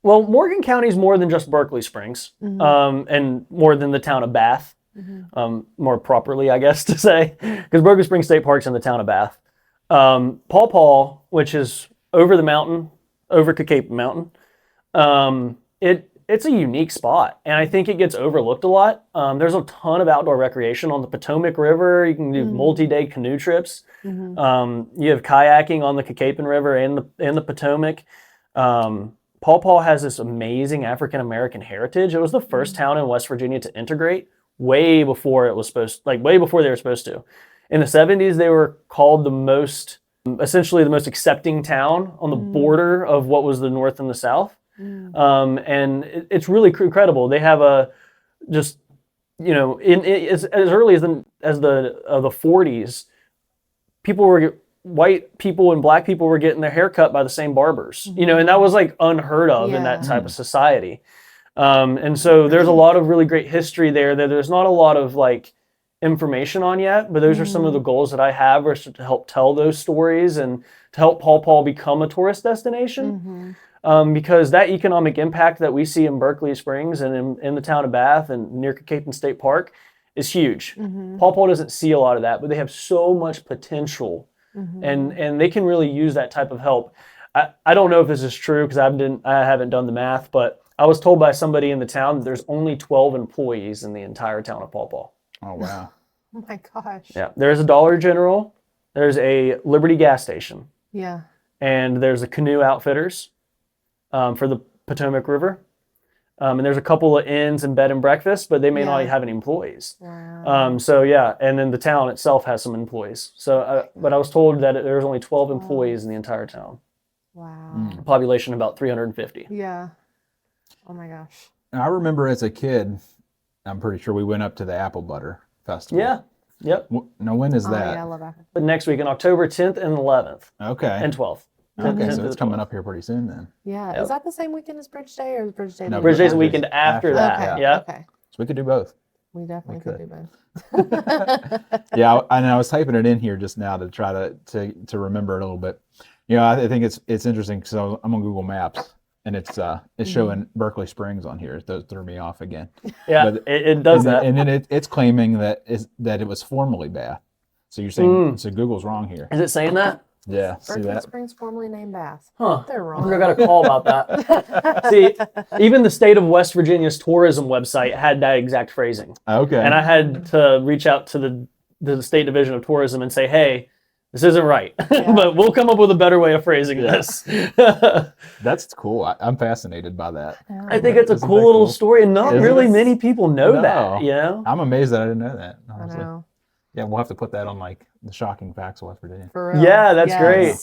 Well, Morgan County is more than just Berkeley Springs, and more than the town of Bath, more properly, I guess, to say, because Berkeley Springs State Park's in the town of Bath. Paw Paw, which is over the mountain, over Kakapen Mountain, it's a unique spot, and I think it gets overlooked a lot. There's a ton of outdoor recreation on the Potomac River. You can do multi-day canoe trips. You have kayaking on the Kakapen River and the Potomac. Paw Paw has this amazing African American heritage. It was the first town in West Virginia to integrate way before they were supposed to. In the 70s, they were called essentially the most accepting town on the border of what was the North and the South. And it's really incredible. They have as early as the 40s, white people and black people were getting their hair cut by the same barbers, and that was like unheard of in that type of society. And so there's a lot of really great history there that there's not a lot of like information on yet, but those are some of the goals that I have, are to help tell those stories and to help Paw Paw become a tourist destination. Because that economic impact that we see in Berkeley Springs and in the town of Bath and near Kakapen State Park is huge. Paw Paw doesn't see a lot of that, but they have so much potential, and they can really use that type of help. I don't know if this is true because I haven't done the math, but I was told by somebody in the town that there's only 12 employees in the entire town of Paw Paw. Oh, wow. Oh my gosh. Yeah, there's a Dollar General, there's a Liberty gas station, and there's a Canoe Outfitters for the Potomac River. And there's a couple of inns and bed and breakfast, but they may not have any employees. Wow. So yeah, and then the town itself has some employees. So, but I was told that there's only 12 employees in the entire town. Wow. Population about 350. Yeah. Oh my gosh. And I remember as a kid, I'm pretty sure we went up to the Apple Butter Festival. Yeah. Yep. Now, when is that? Yeah, I love Africa. But next week, on October 10th and 11th. Okay. And 12th. Okay, so it's coming up here pretty soon then. Yeah. Yep. Is that the same weekend as Bridge Day, or is Bridge Day? No, Bridge Day's the Bridge weekend Day's after after that. Okay. Yeah. Okay. So we could do both. We definitely could do both. Yeah, and I was typing it in here just now to try to remember it a little bit. I think it's interesting because I'm on Google Maps and it's showing Berkeley Springs on here. It threw me off again. Yeah, But it does that. And then it's claiming that it was formerly Bath. So you're saying so Google's wrong here. Is it saying that? Yeah, see Berkeley that? Springs, formerly named Bath. Huh. They're I wrong. think I got a call about that. See, even the state of West Virginia's tourism website had that exact phrasing. Okay. And I had to reach out to the state division of tourism and say, hey, this isn't right, but we'll come up with a better way of phrasing this. That's cool. I'm fascinated by that. I think it's a Isn't cool that little cool? story, and not Isn't really it? many people know No. that, I'm amazed that I didn't know that. I Honestly. know. Yeah, we'll have to put that on like the shocking facts of West Virginia. For real. Yeah, that's great.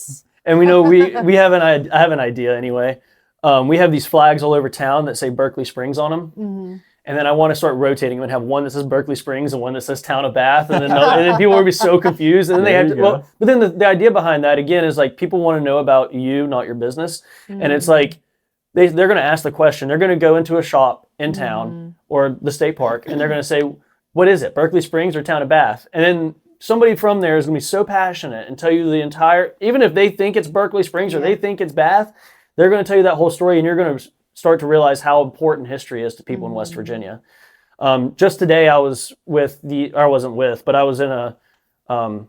And we know we have I have an idea anyway. We have these flags all over town that say Berkeley Springs on them. And then I want to start rotating them and have one that says Berkeley Springs and one that says Town of Bath, and then people will be so confused. And then they have to. Well, but then the idea behind that again is like people want to know about you, not your business. And it's like they're going to ask the question. They're going to go into a shop in town or the state park, and they're going to say, "What is it, Berkeley Springs or Town of Bath?" And then somebody from there is going to be so passionate and tell you the entire. Even if they think it's Berkeley Springs or they think it's Bath, they're going to tell you that whole story, and you're going to start to realize how important history is to people in West Virginia. Just today, I was I was in a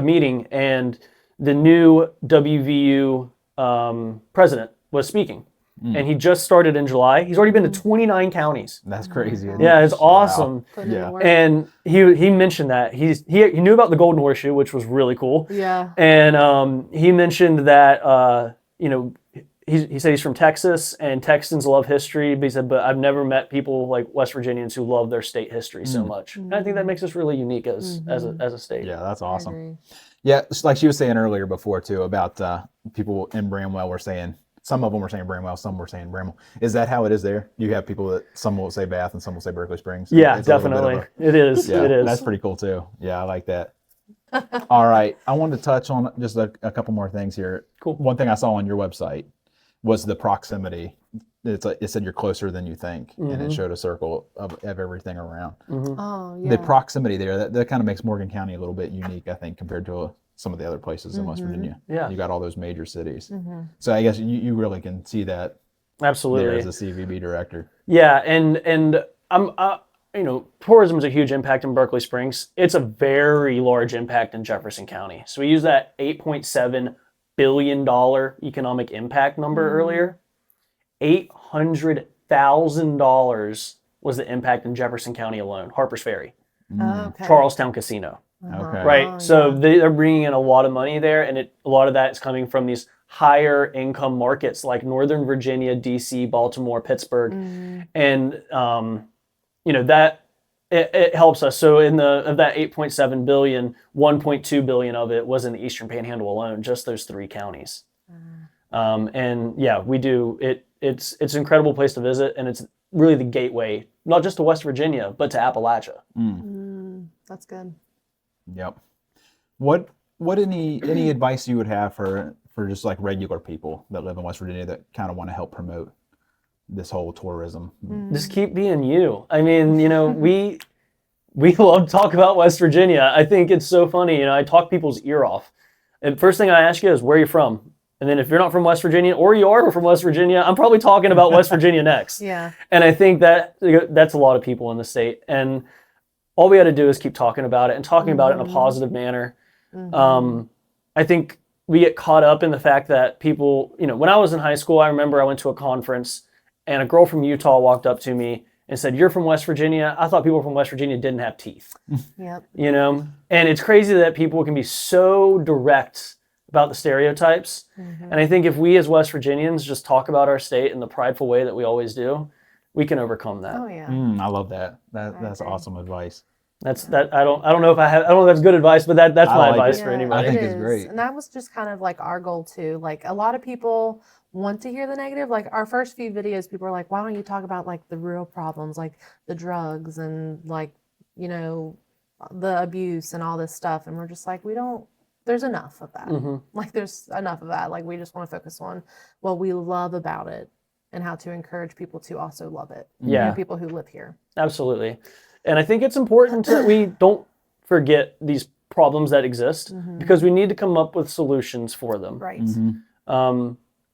meeting, and the new WVU president was speaking, and he just started in July. He's already been to 29 counties. That's crazy. Isn't Yeah, it? it's awesome. Yeah. And he mentioned that he knew about the Golden Horseshoe, which was really cool. Yeah. And he mentioned that he said he's from Texas, and Texans love history. But he said, but I've never met people like West Virginians who love their state history so much. And I think that makes us really unique as a state. Yeah, that's I awesome. agree. Yeah, it's like she was saying earlier before too about people in Bramwell were saying, some of them were saying Bramwell, some were saying Bramwell. Is that how it is there? You have people that some will say Bath and some will say Berkeley Springs. Yeah, It's a little bit of definitely. It is. yeah, It is. that's pretty cool too. Yeah, I like that. All right, I wanted to touch on just a couple more things here. Cool. One thing I saw on your website was the proximity. It said you're closer than you think, and it showed a circle of everything around. Oh, yeah. The proximity there, that kind of makes Morgan County a little bit unique, I think, compared to some of the other places in West Virginia. Yeah. You got all those major cities. So I guess you really can see that there Absolutely. as a CVB director. Yeah, and I'm tourism is a huge impact in Berkeley Springs. It's a very large impact in Jefferson County. So we use that $8.7 billion economic impact number earlier. $800,000 was the impact in Jefferson County alone. Harper's Ferry, Oh, okay. Charlestown Casino, Okay. right? Oh, So yeah. they're bringing in a lot of money there, and a lot of that is coming from these higher income markets like Northern Virginia, DC, Baltimore, Pittsburgh, and that it helps us. So of that 8.7 billion, 1.2 billion of it was in the Eastern Panhandle alone, just those 3 counties. And yeah, we do it. It's an incredible place to visit, and it's really the gateway, not just to West Virginia, but to Appalachia. That's good. Yep. What any advice you would have for just like regular people that live in West Virginia that kind of want to help promote this whole tourism? Just keep being you. I mean, we love to talk about West Virginia. I think it's so funny. I talk people's ear off. And first thing I ask you is, where are you from? And then if you're not from West Virginia, or you are from West Virginia, I'm probably talking about West Virginia next. Yeah. And I think that's a lot of people in the state. And all we got to do is keep talking about it and talking about it in a positive manner. I think we get caught up in the fact that people, when I was in high school, I remember I went to a conference and a girl from Utah walked up to me and said, "You're from West Virginia? I thought people from West Virginia didn't have teeth." Yep. And it's crazy that people can be so direct about the stereotypes. And I think if we as West Virginians just talk about our state in the prideful way that we always do, we can overcome that. Oh, yeah. I love that. That's agree. awesome advice. That's that. I don't know if I don't know if that's good advice, but that's I my like advice it. for Yeah, anybody. I think it it's is. great. And that was just kind of like our goal too. Like a lot of people want to hear the negative. Like our first few videos, people are like, why don't you talk about like the real problems, like the drugs and like, the abuse and all this stuff. And we're just like, there's enough of that. Like there's enough of that. Like we just want to focus on what we love about it and how to encourage people to also love it. Yeah. People who live here. Absolutely. And I think it's important that we don't forget these problems that exist because we need to come up with solutions for them. Right.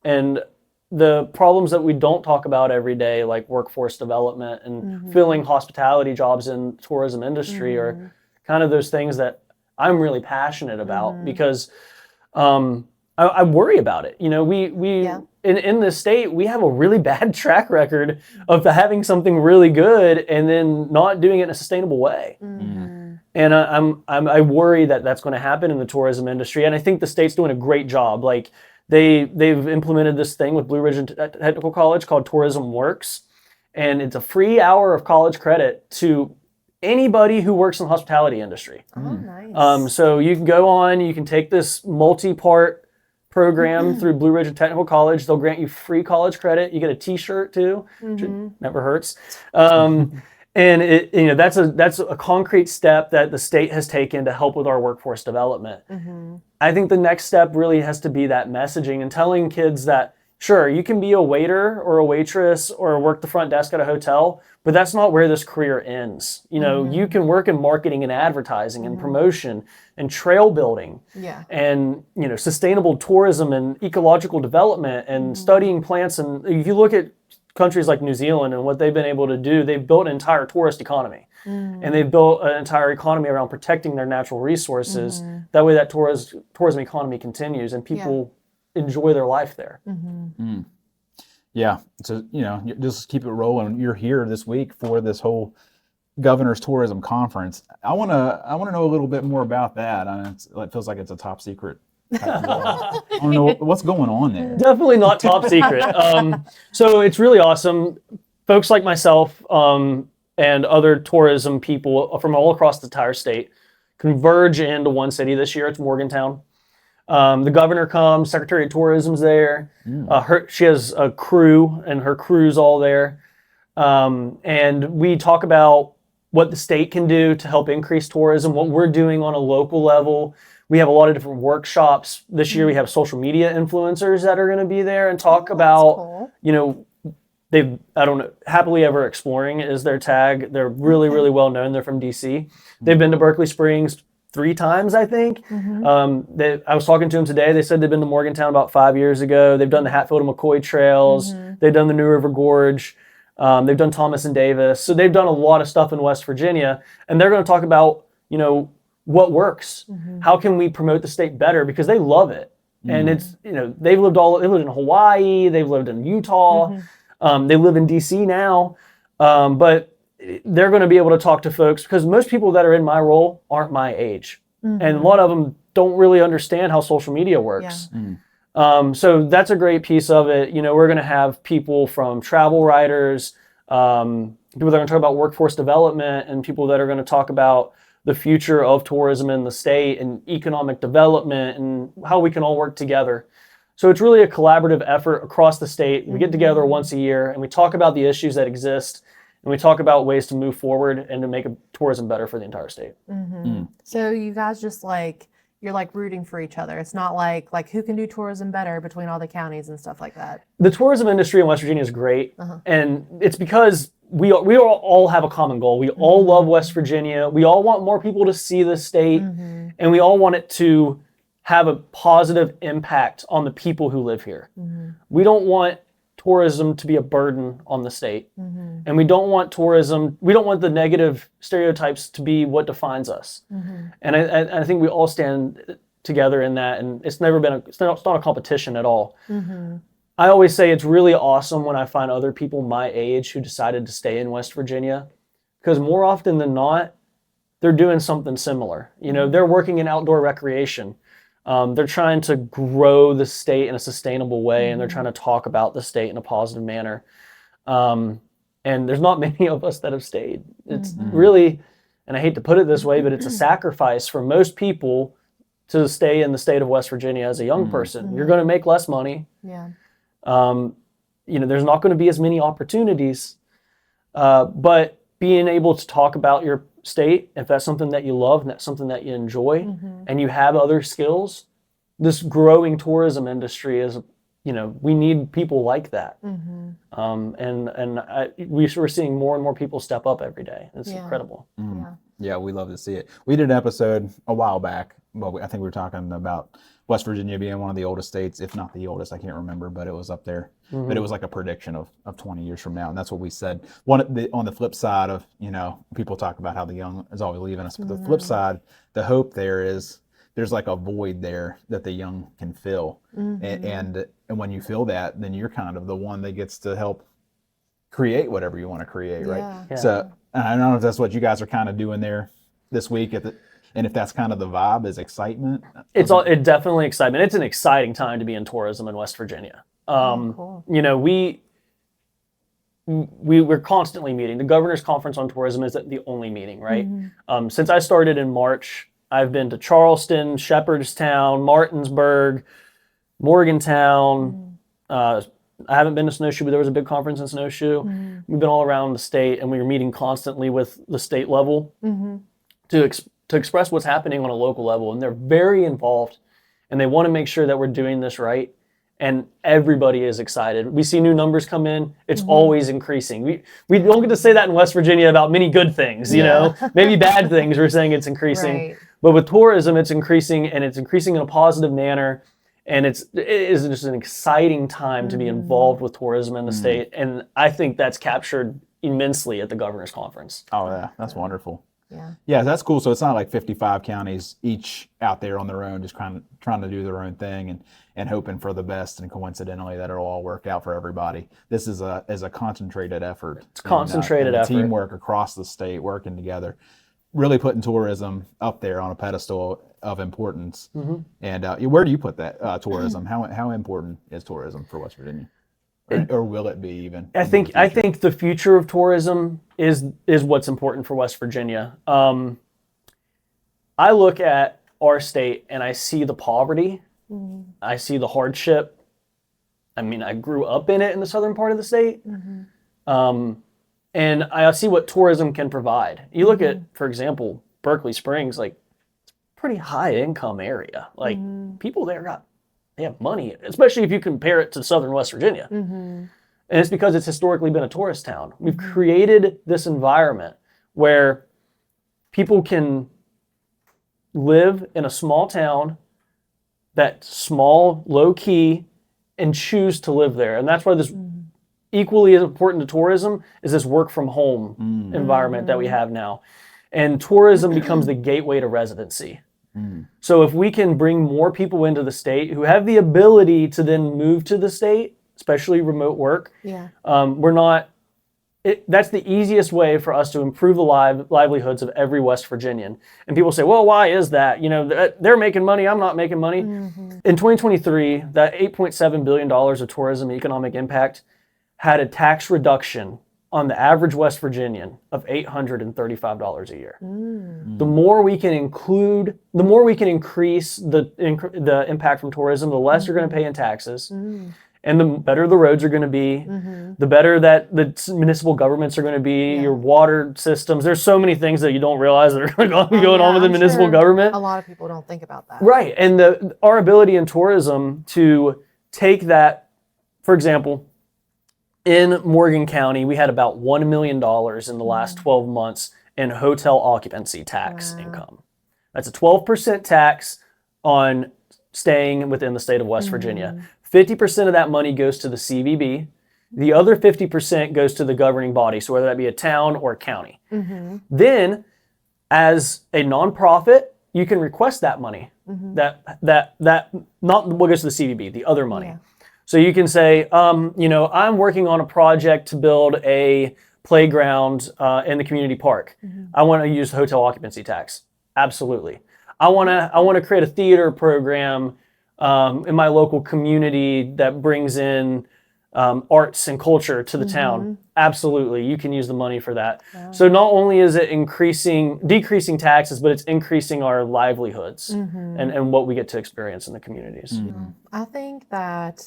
And the problems that we don't talk about every day, like workforce development and filling hospitality jobs in tourism industry, are kind of those things that I'm really passionate about because I worry about it. We in this state, we have a really bad track record of having something really good and then not doing it in a sustainable way. And I worry that that's going to happen in the tourism industry. And I think the state's doing a great job. Like they've implemented this thing with Blue Ridge Technical College called Tourism Works, and it's a free hour of college credit to anybody who works in the hospitality industry. Oh, nice. So you can go on, you can take this multi-part program through Blue Ridge Technical College. They'll grant you free college credit. You get a T-shirt too, which never hurts. And that's a concrete step that the state has taken to help with our workforce development. I think the next step really has to be that messaging and telling kids that, sure, you can be a waiter or a waitress or work the front desk at a hotel, but that's not where this career ends. You can work in marketing and advertising and promotion and trail building and, sustainable tourism and ecological development and studying plants. And if you look at countries like New Zealand and what they've been able to do, they've built an entire tourist economy. And they've built an entire economy around protecting their natural resources. That way that tourism economy continues and people enjoy their life there. Yeah. So, just keep it rolling. You're here this week for this whole Governor's Tourism Conference. I want to know a little bit more about that. It feels like it's a top secret I don't know what's going on there. Definitely not top secret. So it's really awesome. Folks like myself and other tourism people from all across the entire state converge into one city this year. It's Morgantown. The governor comes, Secretary of Tourism's there. She has a crew, and her crew's all there. And we talk about what the state can do to help increase tourism, what we're doing on a local level. We have a lot of different workshops. This year we have social media influencers that are going to be there and talk about, cool. I don't know, Happily Ever Exploring is their tag. They're really, really well known. They're from DC. They've been to Berkeley Springs 3 times, I think. I was talking to them today. They said they've been to Morgantown about 5 years ago. They've done the Hatfield and McCoy trails. They've done the New River Gorge. They've done Thomas and Davis. So they've done a lot of stuff in West Virginia. And they're going to talk about, what works. How can we promote the state better? Because they love it. And it's, they've lived in Hawaii. They've lived in Utah. They live in DC now. But they're going to be able to talk to folks because most people that are in my role aren't my age. And a lot of them don't really understand how social media works. So that's a great piece of it. We're going to have people from travel writers, people that are going to talk about workforce development, and people that are going to talk about the future of tourism in the state and economic development and how we can all work together. So it's really a collaborative effort across the state. We get together once a year and we talk about the issues that exist, and we talk about ways to move forward and to make tourism better for the entire state. So you guys just you're rooting for each other. It's not like who can do tourism better between all the counties and stuff like that. The tourism industry in West Virginia is great, and it's because we all have a common goal. We all love West Virginia. We all want more people to see the state, and we all want it to have a positive impact on the people who live here. We don't want tourism to be a burden on the state, and we don't want the negative stereotypes to be what defines us. And I think we all stand together in that, and it's not a competition at all. I always say it's really awesome when I find other people my age who decided to stay in West Virginia, because more often than not, they're doing something similar. They're working in outdoor recreation. They're trying to grow the state in a sustainable way, and they're trying to talk about the state in a positive manner. And there's not many of us that have stayed. It's really, and I hate to put it this way, but it's a sacrifice for most people to stay in the state of West Virginia as a young person. You're going to make less money. There's not going to be as many opportunities, but being able to talk about your state, if that's something that you love and that's something that you enjoy, and you have other skills, this growing tourism industry is, we need people like that. We're seeing more and more people step up every day. It's incredible. Yeah, we love to see it. We did an episode a while back. Well, I think we were talking about West Virginia being one of the oldest states, if not the oldest, I can't remember, but it was up there. But it was like a prediction of 20 years from now, and that's what we said. On the flip side of, people talk about how the young is always leaving us, but the flip side, the hope there is there's like a void there that the young can fill. And when you fill that, then you're kind of the one that gets to help create whatever you want to create, right? Yeah. So I don't know if that's what you guys are kind of doing there this week and if that's kind of the vibe, is excitement. It's definitely excitement. It's an exciting time to be in tourism in West Virginia. Cool. We're constantly meeting. The Governor's Conference on Tourism isn't the only meeting, right? Since I started in March, I've been to Charleston, Shepherdstown, Martinsburg, Morgantown. I haven't been to Snowshoe, but there was a big conference in Snowshoe. We've been all around the state, and we were meeting constantly with the state level to express what's happening on a local level. And they're very involved, and they want to make sure that we're doing this right. And everybody is excited. We see new numbers come in. It's always increasing. We don't get to say that in West Virginia about many good things, maybe bad things. We're saying it's increasing. Right. But with tourism, it's increasing, and it's increasing in a positive manner. And it is just an exciting time to be involved with tourism in the state. And I think that's captured immensely at the Governor's Conference. Oh, yeah, that's wonderful. Yeah, that's cool. So it's not like 55 counties each out there on their own, just trying to do their own thing and hoping for the best, and coincidentally that it'll all work out for everybody. This is a concentrated effort. It's concentrated effort. Teamwork across the state, working together. really putting tourism up there on a pedestal of importance. Mm-hmm. And where do you put that tourism? How important is tourism for West Virginia, or will it be even? I think the future of tourism is what's important for West Virginia. I look at our state and I see the poverty, I see the hardship. I mean, I grew up in it in the southern part of the state, and I see what tourism can provide. You look at, for example, Berkeley Springs, like it's a pretty high income area. Like people there they have money, especially if you compare it to southern West Virginia. And it's because it's historically been a tourist town. We've created this environment where people can live in a small town that's small, low key, and choose to live there. And that's why this equally as important to tourism is this work from home environment that we have now. And tourism becomes the gateway to residency. So if we can bring more people into the state who have the ability to then move to the state, especially remote work, that's the easiest way for us to improve the livelihoods of every West Virginian. And people say, well, why is that? You know, they're making money, I'm not making money. In 2023, that $8.7 billion of tourism economic impact had a tax reduction on the average West Virginian of $835 a year. The more we can increase the impact from tourism, the less you're going to pay in taxes. And the better the roads are going to be, the better that the municipal governments are going to be, your water systems. There's so many things that you don't realize that are going on with the municipal government. A lot of people don't think about that. Right. And our ability in tourism to take that, for example, in Morgan County, we had about $1 million in the last 12 months in hotel occupancy tax income. That's a 12% tax on staying within the state of West Virginia. 50% of that money goes to the CVB. The other 50% goes to the governing body, so whether that be a town or a county. Then, as a nonprofit, you can request that money. That not what goes to the CVB, the other money. So you can say, I'm working on a project to build a playground in the community park. I want to use hotel occupancy tax. Absolutely. I want to create a theater program in my local community that brings in arts and culture to the town. Absolutely, you can use the money for that. So not only is it decreasing taxes, but it's increasing our livelihoods and what we get to experience in the communities. I think that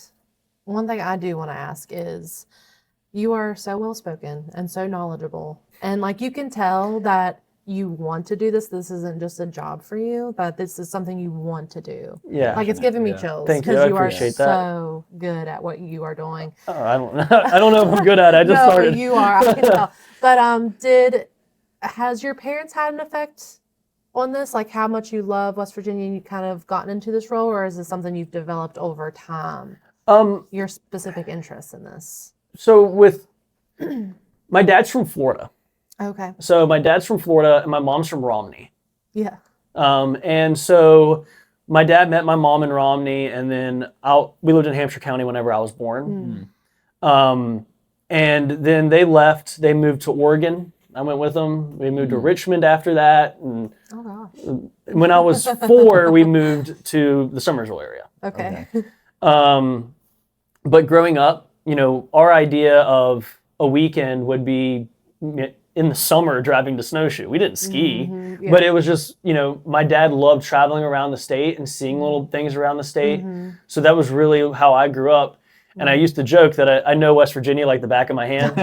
one thing I do want to ask is, you are so well spoken and so knowledgeable, and like you can tell that you want to do this. This isn't just a job for you, but this is something you want to do. Yeah. Like it's giving me chills. Thank you. Because I you are appreciate that. so good at what you are doing. Oh, I don't know if I'm good at it. I just started. No, you are. I can tell. But has your parents had an effect on this? Like how much you love West Virginia and you kind of gotten into this role, or is this something you've developed over time? Your specific interests in this? So with my dad's from Florida. Okay. So my dad's from Florida and my mom's from Romney. Yeah. And so my dad met my mom in Romney, and then we lived in Hampshire County whenever I was born. And then they left. They moved to Oregon. I went with them. We moved to Richmond after that. And when I was 4, we moved to the Summersville area. Okay. But growing up, our idea of a weekend would be in the summer driving to snowshoe. We didn't ski, but it was just, my dad loved traveling around the state and seeing little things around the state. So that was really how I grew up. And I used to joke that I know West Virginia like the back of my hand.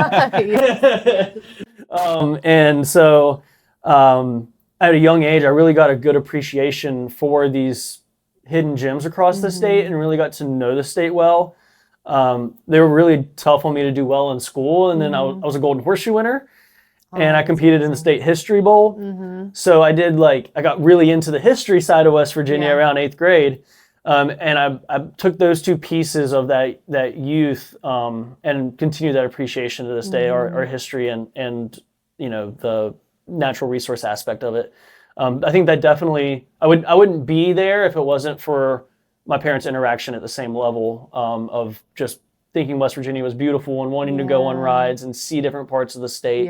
And so at a young age, I really got a good appreciation for these hidden gems across the state and really got to know the state well. They were really tough on me to do well in school. And then I was a Golden Horseshoe winner. And I competed in the State History Bowl. So I got really into the history side of West Virginia around 8th grade. And I took those two pieces of that youth and continue that appreciation to this day, our history and the natural resource aspect of it. I think that definitely, I wouldn't be there if it wasn't for my parents' interaction at the same level of just thinking West Virginia was beautiful and wanting to go on rides and see different parts of the state.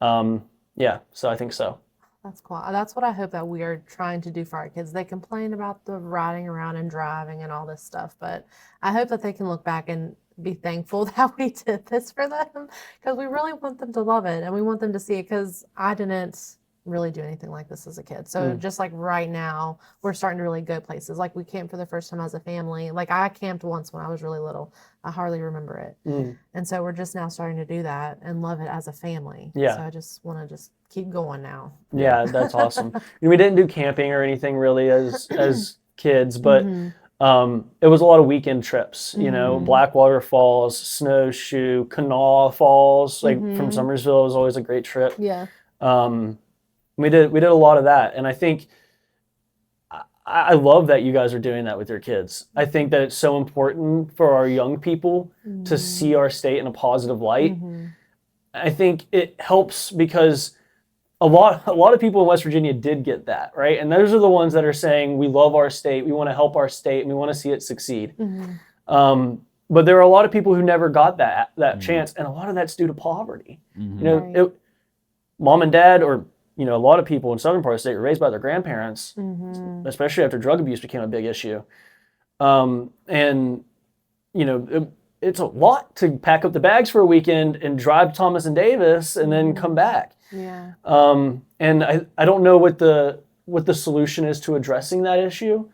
So I think so. That's cool. That's what I hope that we are trying to do for our kids. They complain about the riding around and driving and all this stuff, but I hope that they can look back and be thankful that we did this for them because we really want them to love it and we want them to see it because I didn't really do anything like this as a kid. So just like right now, we're starting to really go places. Like we camped for the first time as a family. Like I camped once when I was really little. I hardly remember it. And so we're just now starting to do that and love it as a family. Yeah. So I just want to just keep going now. Yeah, that's awesome. We didn't do camping or anything really as kids, but it was a lot of weekend trips, you know, Blackwater Falls, Snowshoe, Kanawha Falls, like from Summersville was always a great trip. Yeah. We did a lot of that. And I think I love that you guys are doing that with your kids. I think that it's so important for our young people to see our state in a positive light. I think it helps because a lot of people in West Virginia did get that, right? And those are the ones that are saying, we love our state, we want to help our state, and we want to see it succeed. But there are a lot of people who never got that chance, and a lot of that's due to poverty. You know, mom and dad, or you know, a lot of people in southern part of the state were raised by their grandparents, especially after drug abuse became a big issue. And you know, it's a lot to pack up the bags for a weekend and drive to Thomas and Davis and then come back. Yeah. And I don't know what the solution is to addressing that issue,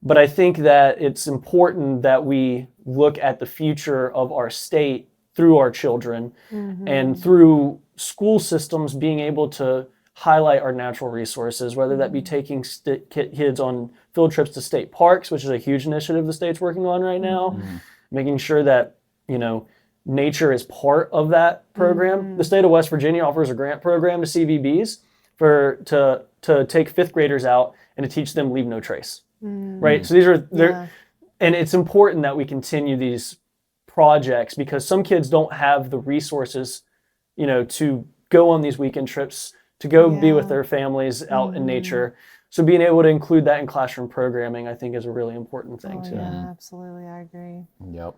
but I think that it's important that we look at the future of our state through our children and through school systems being able to highlight our natural resources, whether that be taking kids on field trips to state parks, which is a huge initiative the state's working on right now, making sure that, you know, nature is part of that program. The state of West Virginia offers a grant program to CVBs to take fifth graders out and to teach them leave no trace. Right? So these are and it's important that we continue these projects because some kids don't have the resources, you know, to go on these weekend trips, to go be with their families out in nature. So being able to include that in classroom programming, I think, is a really important thing too. Yeah, absolutely. I agree. Yep.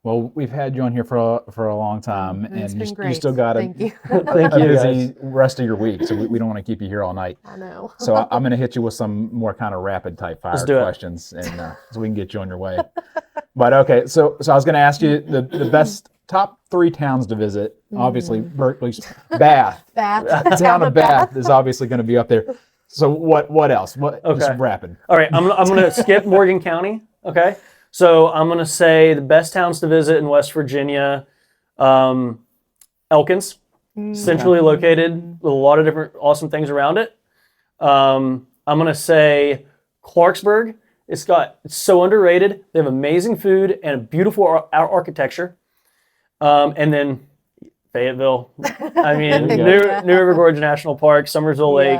Well, we've had you on here for a long time, It's and been you great. still got a Thank you. Thank you, busy guys. rest of your week, so we don't want to keep you here all night. I know. So I'm going to hit you with some more kind of rapid type fire Let's do it. questions, and so we can get you on your way. But okay, so I was going to ask you the best top 3 towns to visit. Obviously, Berkeley's Bath. Bath. Town of Bath is obviously going to be up there. So what else? Just rapid. All right, I'm going to skip Morgan County. Okay, so I'm going to say the best towns to visit in West Virginia. Elkins, centrally located with a lot of different awesome things around it. I'm going to say Clarksburg. It's so underrated. They have amazing food and a beautiful architecture. And then Fayetteville. I mean, New River Gorge National Park, Summersville Lake.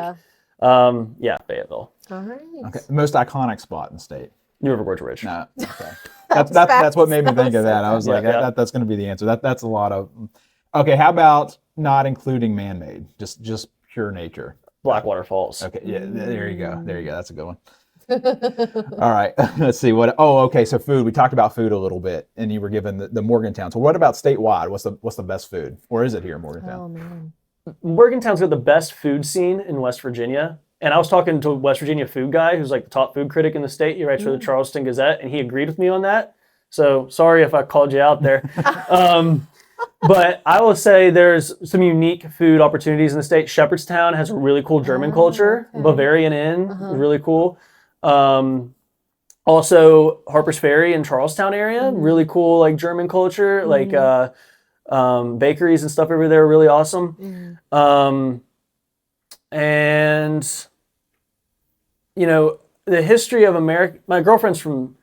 Fayetteville. All right. Okay, most iconic spot in the state. New River Gorge Ridge. No, okay. That's what made me think of that. I was like, Yeah. that's going to be the answer. That's a lot of. Okay, how about not including man-made, just pure nature? Blackwater Falls. Okay, yeah, there you go. That's a good one. All right, let's see what. Oh, okay. So food. We talked about food a little bit, and you were given the Morgantown. So what about statewide? What's the best food, or is it here in Morgantown? Oh man. Morgantown's got the best food scene in West Virginia. And I was talking to a West Virginia food guy who's like the top food critic in the state. He writes for the Charleston Gazette, and he agreed with me on that. So sorry if I called you out there. But I will say there's some unique food opportunities in the state. Shepherdstown has a really cool German culture. Okay. Bavarian Inn, really cool. Also Harper's Ferry in Charlestown area, really cool like German culture, like bakeries and stuff over there are really awesome. And you know, the history of America, my girlfriend's from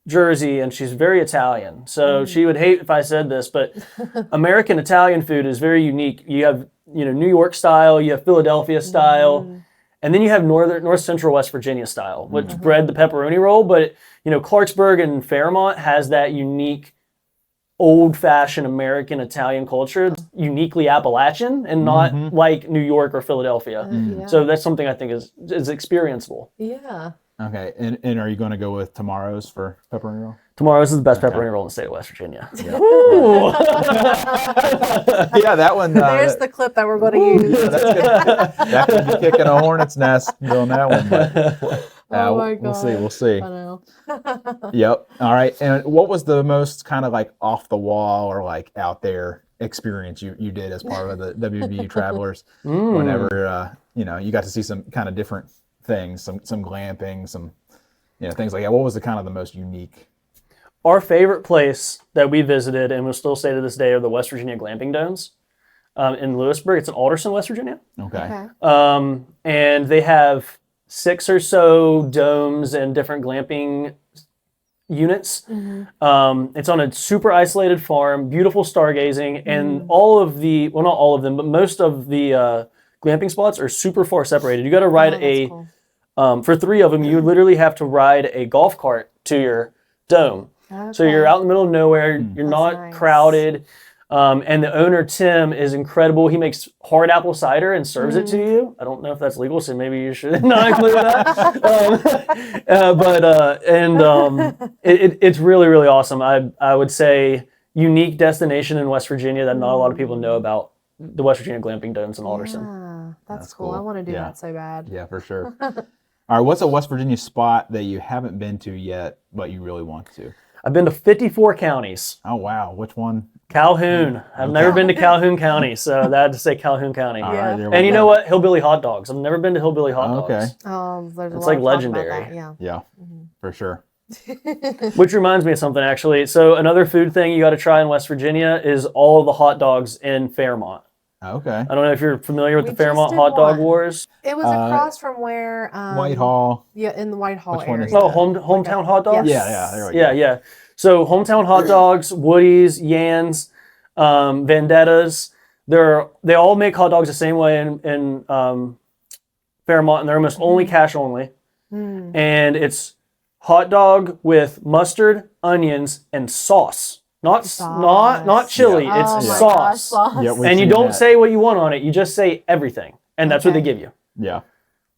Jersey and she's very Italian. So she would hate if I said this, but American Italian food is very unique. You have, you know, New York style, you have Philadelphia style, and then you have north central West Virginia style, which bred the pepperoni roll. But, you know, Clarksburg and Fairmont has that unique old-fashioned American Italian culture, uniquely Appalachian and not like New York or Philadelphia. So that's something I think is experienceable. Yeah. Okay, and are you going to go with tomorrow's for pepperoni roll? Tomorrow's is the best Okay. pepperoni roll in the state of West Virginia. Yeah. Ooh. Yeah, that one. There's the clip that we're going to use. Yeah, that's good. That could be kicking a hornet's nest doing that one, but Oh my we'll see. God. We'll see. I know. Yep. All right. And what was the most kind of like off the wall or like out there experience you did as part of the WVU Travelers? Whenever you got to see some kind of different things, some glamping, some things like that. What was the kind of the most unique? Our favorite place that we visited, and we'll still say to this day, are the West Virginia glamping domes in Lewisburg. It's in Alderson, West Virginia. Okay. And they have 6 or so domes and different glamping units. It's on a super isolated farm, beautiful stargazing, and all of the, well, not all of them, but most of the glamping spots are super far separated. You got to ride for 3 of them, you literally have to ride a golf cart to your dome. So you're out in the middle of nowhere, you're not crowded. And the owner, Tim, is incredible. He makes hard apple cider and serves it to you. I don't know if that's legal, so maybe you should not include that. It's really, really awesome. I would say unique destination in West Virginia that not a lot of people know about, the West Virginia Glamping Domes in Alderson. Yeah, that's cool. cool. I want to do Yeah. that so bad. Yeah, for sure. All right. What's a West Virginia spot that you haven't been to yet, but you really want to? I've been to 54 counties. Oh, wow. Which one? Calhoun. I've never been to Calhoun County, so I had to say Calhoun County. All right, there we And you go. know what? Hillbilly hot dogs. I've never been to Hillbilly hot dogs. Okay. There's a It's lot like of talk about legendary. that, yeah. Yeah, for sure. Which reminds me of something, actually. So another food thing you got to try in West Virginia is all of the hot dogs in Fairmont. Okay. I don't know if you're familiar with We the Fairmont just did Hot Dog one. Wars. It was across from where Whitehall. Yeah, in the Whitehall Which one area. is Oh, hometown hot dogs? Yes. Yeah, there we go. Yeah. So hometown hot dogs, Woody's, Yan's, Vendettas, they all make hot dogs the same way in Fairmont, and they're almost only cash only. And it's hot dog with mustard, onions, and sauce. Not chili. Oh It's my sauce. gosh, sauce. Yeah, we've And you seen don't that. say what you want on it. You just say everything, and that's what they give you. Yeah.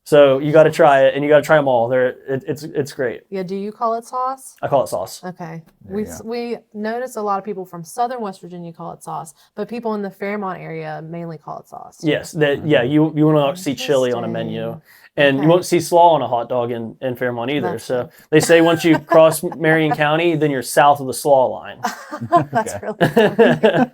So you got to try it, and you got to try them all. It's great. Yeah, do you call it sauce? I call it sauce. Okay. you go. We noticed a lot of people from southern West Virginia call it sauce, but people in the Fairmont area mainly call it sauce. Yes, you will not see chili on a menu, Interesting. and you Okay. won't see slaw on a hot dog in Fairmont either. That's So they say once you cross Marion County, then you're south of the slaw line. That's Okay. really funny.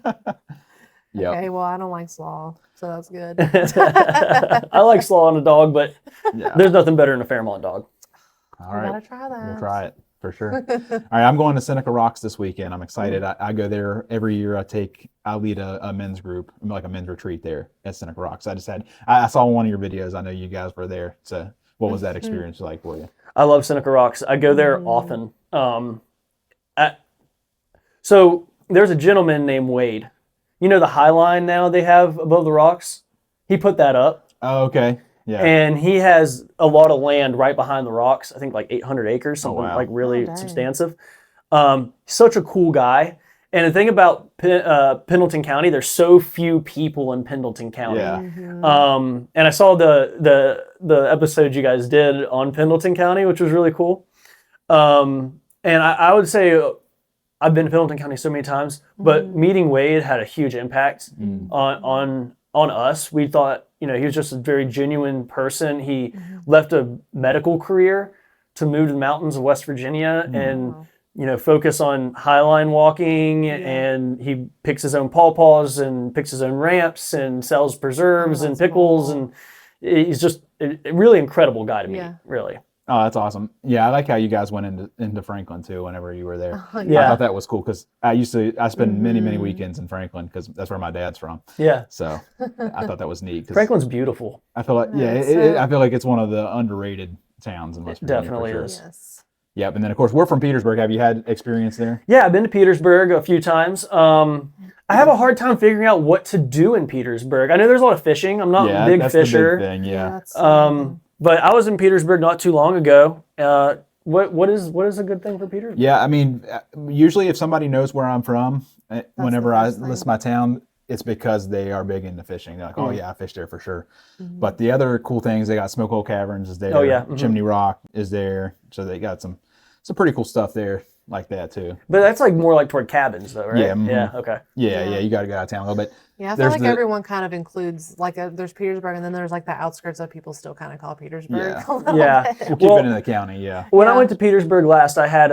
Yep. Okay, well, I don't like slaw, so that's good. I like slaw on a dog, but Yeah. there's nothing better than a Fairmont dog. All I right. gotta try that. We'll try it for sure. All right. I'm going to Seneca Rocks this weekend. I'm excited. I go there every year. I lead a men's group, like a men's retreat there at Seneca Rocks. I saw one of your videos. I know you guys were there. So what was that experience like for you? I love Seneca Rocks. I go there often. So there's a gentleman named Wade. You know the High Line now they have above the rocks? He put that up. Oh, okay. Yeah. And he has a lot of land right behind the rocks. I think like 800 acres, something wow. like really Oh, dang. substantive. Such a cool guy. And the thing about Pendleton County, there's so few people in Pendleton County. Yeah. Mm-hmm. And I saw the episode you guys did on Pendleton County, which was really cool. And I would say I've been to Pendleton County so many times, but meeting Wade had a huge impact on us. We thought, he was just a very genuine person. He left a medical career to move to the mountains of West Virginia and focus on highline walking, and he picks his own pawpaws and picks his own ramps and sells preserves and pickles, and he's just a really incredible guy to meet, really. Oh, that's awesome. Yeah, I like how you guys went into Franklin too whenever you were there. I Yeah. thought that was cool because I spend many weekends in Franklin because that's where my dad's from. Yeah. So I thought that was neat. 'Cause Franklin's beautiful. I feel like, I feel like it's one of the underrated towns in West Virginia. Definitely for sure. is. Yes. Yep. And then of course we're from Petersburg. Have you had experience there? Yeah, I've been to Petersburg a few times. I have a hard time figuring out what to do in Petersburg. I know there's a lot of fishing. I'm not a big that's fisher. the big thing. Yeah. That's, But I was in Petersburg not too long ago. What is a good thing for Petersburg? Yeah, I mean, usually if somebody knows where I'm from, whenever the I first thing. list my town, it's because they are big into fishing. They're like, oh yeah, I fish there for sure. But the other cool things, they got Smoke Hole Caverns is there. Oh, yeah. Chimney Rock is there. So they got some pretty cool stuff there. like that too. But that's like more like toward cabins, though, right? Yeah, mhm. Yeah. Okay. Yeah, you got to get out of town a little bit. Yeah, I feel There's like the- everyone kind of includes like there's Petersburg, and then there's like the outskirts that people still kind of call Petersburg. Yeah. a little Yeah. bit. We'll keep Well- it in the county. Yeah. When I Yeah. went to Petersburg last, I had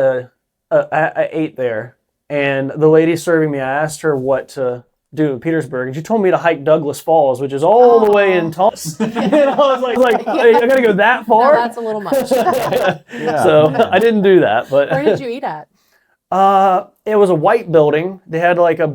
I ate there, and the lady serving me, I asked her what to do in Petersburg, and she told me to hike Douglas Falls, which is all the way in Tulsa. And I was like, I gotta go that No, far. that's a little much. Yeah. So I didn't do that, but Where did you eat at? it was a white building. They had like I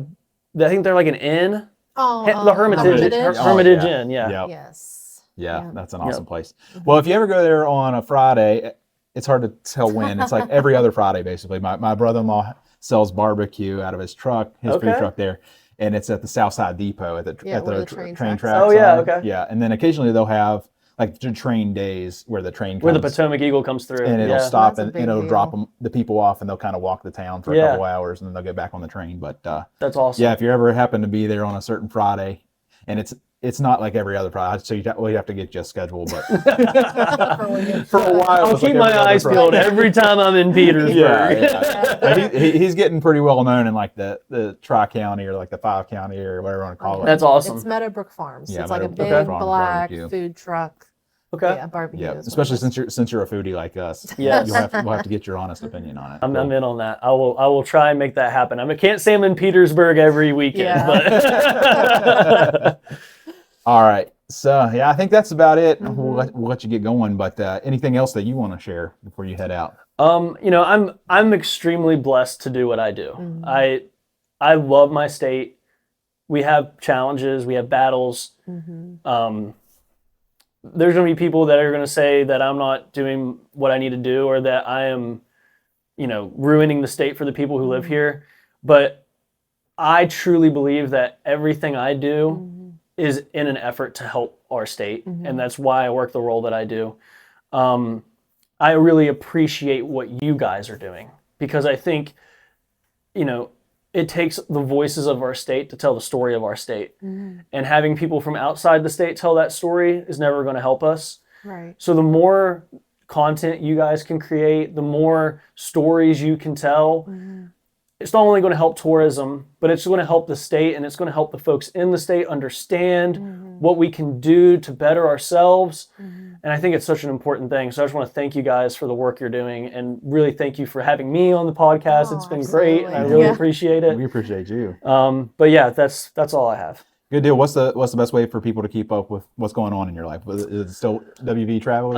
think they're like an inn, Oh, the Hermitage, Hermitage. Hermitage yeah. Inn. Yeah. Yep. Yes. Yeah, that's an awesome place. Mm-hmm. Well, if you ever go there on a Friday, it's hard to tell when. It's like every other Friday, basically. My brother-in-law sells barbecue out of his truck, his food Okay. truck there, and it's at the Southside Depot at the Yeah, where the train train tracks. tracks Oh, yeah, are. okay. Yeah, and then occasionally they'll have like train days where the train Where the comes Potomac Eagle comes through. and it'll yeah. stop That's a and big it'll drop deal. the people off, and they'll kind of walk the town for a Yeah. couple hours, and then they'll get back on the train. But That's awesome. yeah, if you ever happen to be there on a certain Friday, and it's not like every other Friday, so you have to get just scheduled. But for a while, I'll it's like keep my every other eyes Friday. peeled every time I'm in Petersburg. Yeah. He's getting pretty well known in like the Tri-County or like the 5-county or whatever you want to call it. That's awesome. It's Meadowbrook Farms. Yeah, It's like a Meadowbrook big Farms black barbecue. food truck. Okay. Yeah, barbecue. Yeah, is what especially it is. since you're a foodie like us. Yes. We'll have to get your honest opinion on it. I'm in on that. I will try and make that happen. I can't say I'm in Petersburg every weekend, Yeah. but All right. So yeah, I think that's about it. Mm-hmm. We'll let you get going. But anything else that you want to share before you head out? I'm extremely blessed to do what I do. Mm-hmm. I love my state. We have challenges, we have battles. Mm-hmm. There's going to be people that are going to say that I'm not doing what I need to do, or that I am, ruining the state for the people who live here. But I truly believe that everything I do is in an effort to help our state. And that's why I work the role that I do. I really appreciate what you guys are doing, because I think, it takes the voices of our state to tell the story of our state. And having people from outside the state tell that story is never going to help us. Right. So the more content you guys can create, the more stories you can tell, it's not only going to help tourism, but it's going to help the state, and it's going to help the folks in the state understand what we can do to better ourselves. And I think it's such an important thing. So I just want to thank you guys for the work you're doing, and really thank you for having me on the podcast. Oh, It's been great. And I absolutely. really Yeah. appreciate it. We appreciate you. But yeah, that's all I have. Good deal. What's the best way for people to keep up with what's going on in your life? Is it still WV Travelers?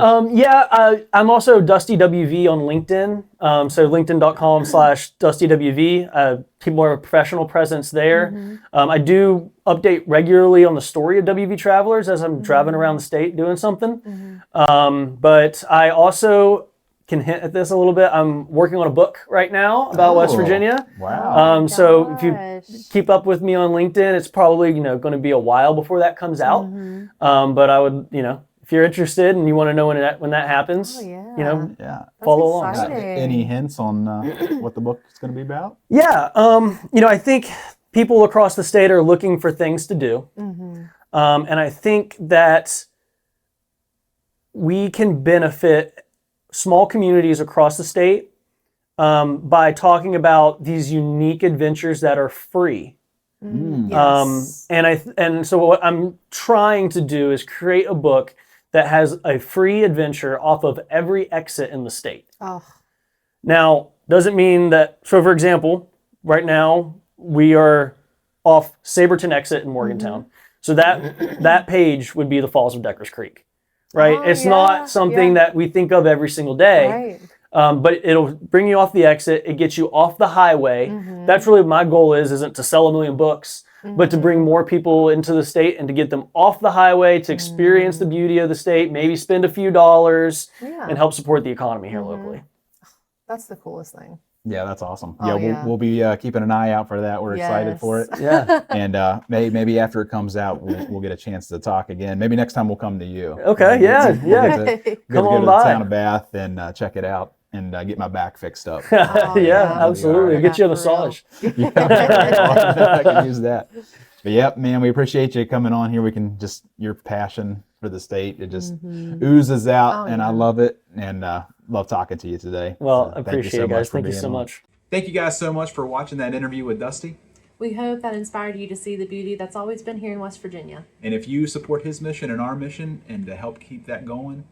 I'm also Dusty WV on LinkedIn. So linkedin.com/DustyWV. Keep more of a professional presence there. I do update regularly on the story of WV Travelers as I'm driving around the state doing something. But I also can hint at this a little bit. I'm working on a book right now about West Oh, Virginia. Wow. So if you Gosh. keep up with me on LinkedIn, it's probably going to be a while before that comes out. But I would, if you're interested and you want to know when that happens, Oh, yeah. Yeah. follow along. exciting. Any hints on what the book is going to be about? Yeah, I think people across the state are looking for things to do, and I think that we can benefit small communities across the state by talking about these unique adventures that are free. Yes. And so what I'm trying to do is create a book that has a free adventure off of every exit in the state. Oh, Now, doesn't mean that, so for example, right now we are off Saberton exit in Morgantown. So that page would be the Falls of Deckers Creek, right? Oh, It's yeah, not something that we think of every single day, right. but it'll bring you off the exit. It gets you off the highway. That's really my goal isn't to sell 1 million books, but to bring more people into the state and to get them off the highway to experience the beauty of the state, maybe spend a few dollars Yeah. and help support the economy here locally. That's the coolest thing. Yeah, that's awesome. Oh, Yeah, yeah. we'll be keeping an eye out for that. We're excited for it. Yeah. And maybe after it comes out, we'll get a chance to talk again. Maybe next time we'll come to you. Okay, yeah, yeah. Good to Come go on to by. the town of Bath and check it out and get my back fixed up. Oh, Yeah, yeah. absolutely. Yeah, Get you a for real. massage. I can use that. But yep, man, we appreciate you coming on here. We can just your passion for the state. It just oozes out, Oh, and I yeah. love it. And love talking to you today. Well, So I thank you appreciate so it, guys. much for Thank you being so on. much. Thank you guys so much for watching that interview with Dusty. We hope that inspired you to see the beauty that's always been here in West Virginia. And if you support his mission and our mission, and to help keep that going,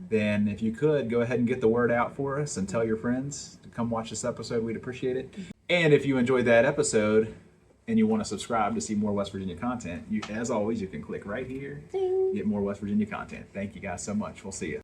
then if you could, go ahead and get the word out for us and tell your friends to come watch this episode. We'd appreciate it. And if you enjoyed that episode and you want to subscribe to see more West Virginia content, as always, you can click right here, Ding. get more West Virginia content. Thank you guys so much. We'll see you.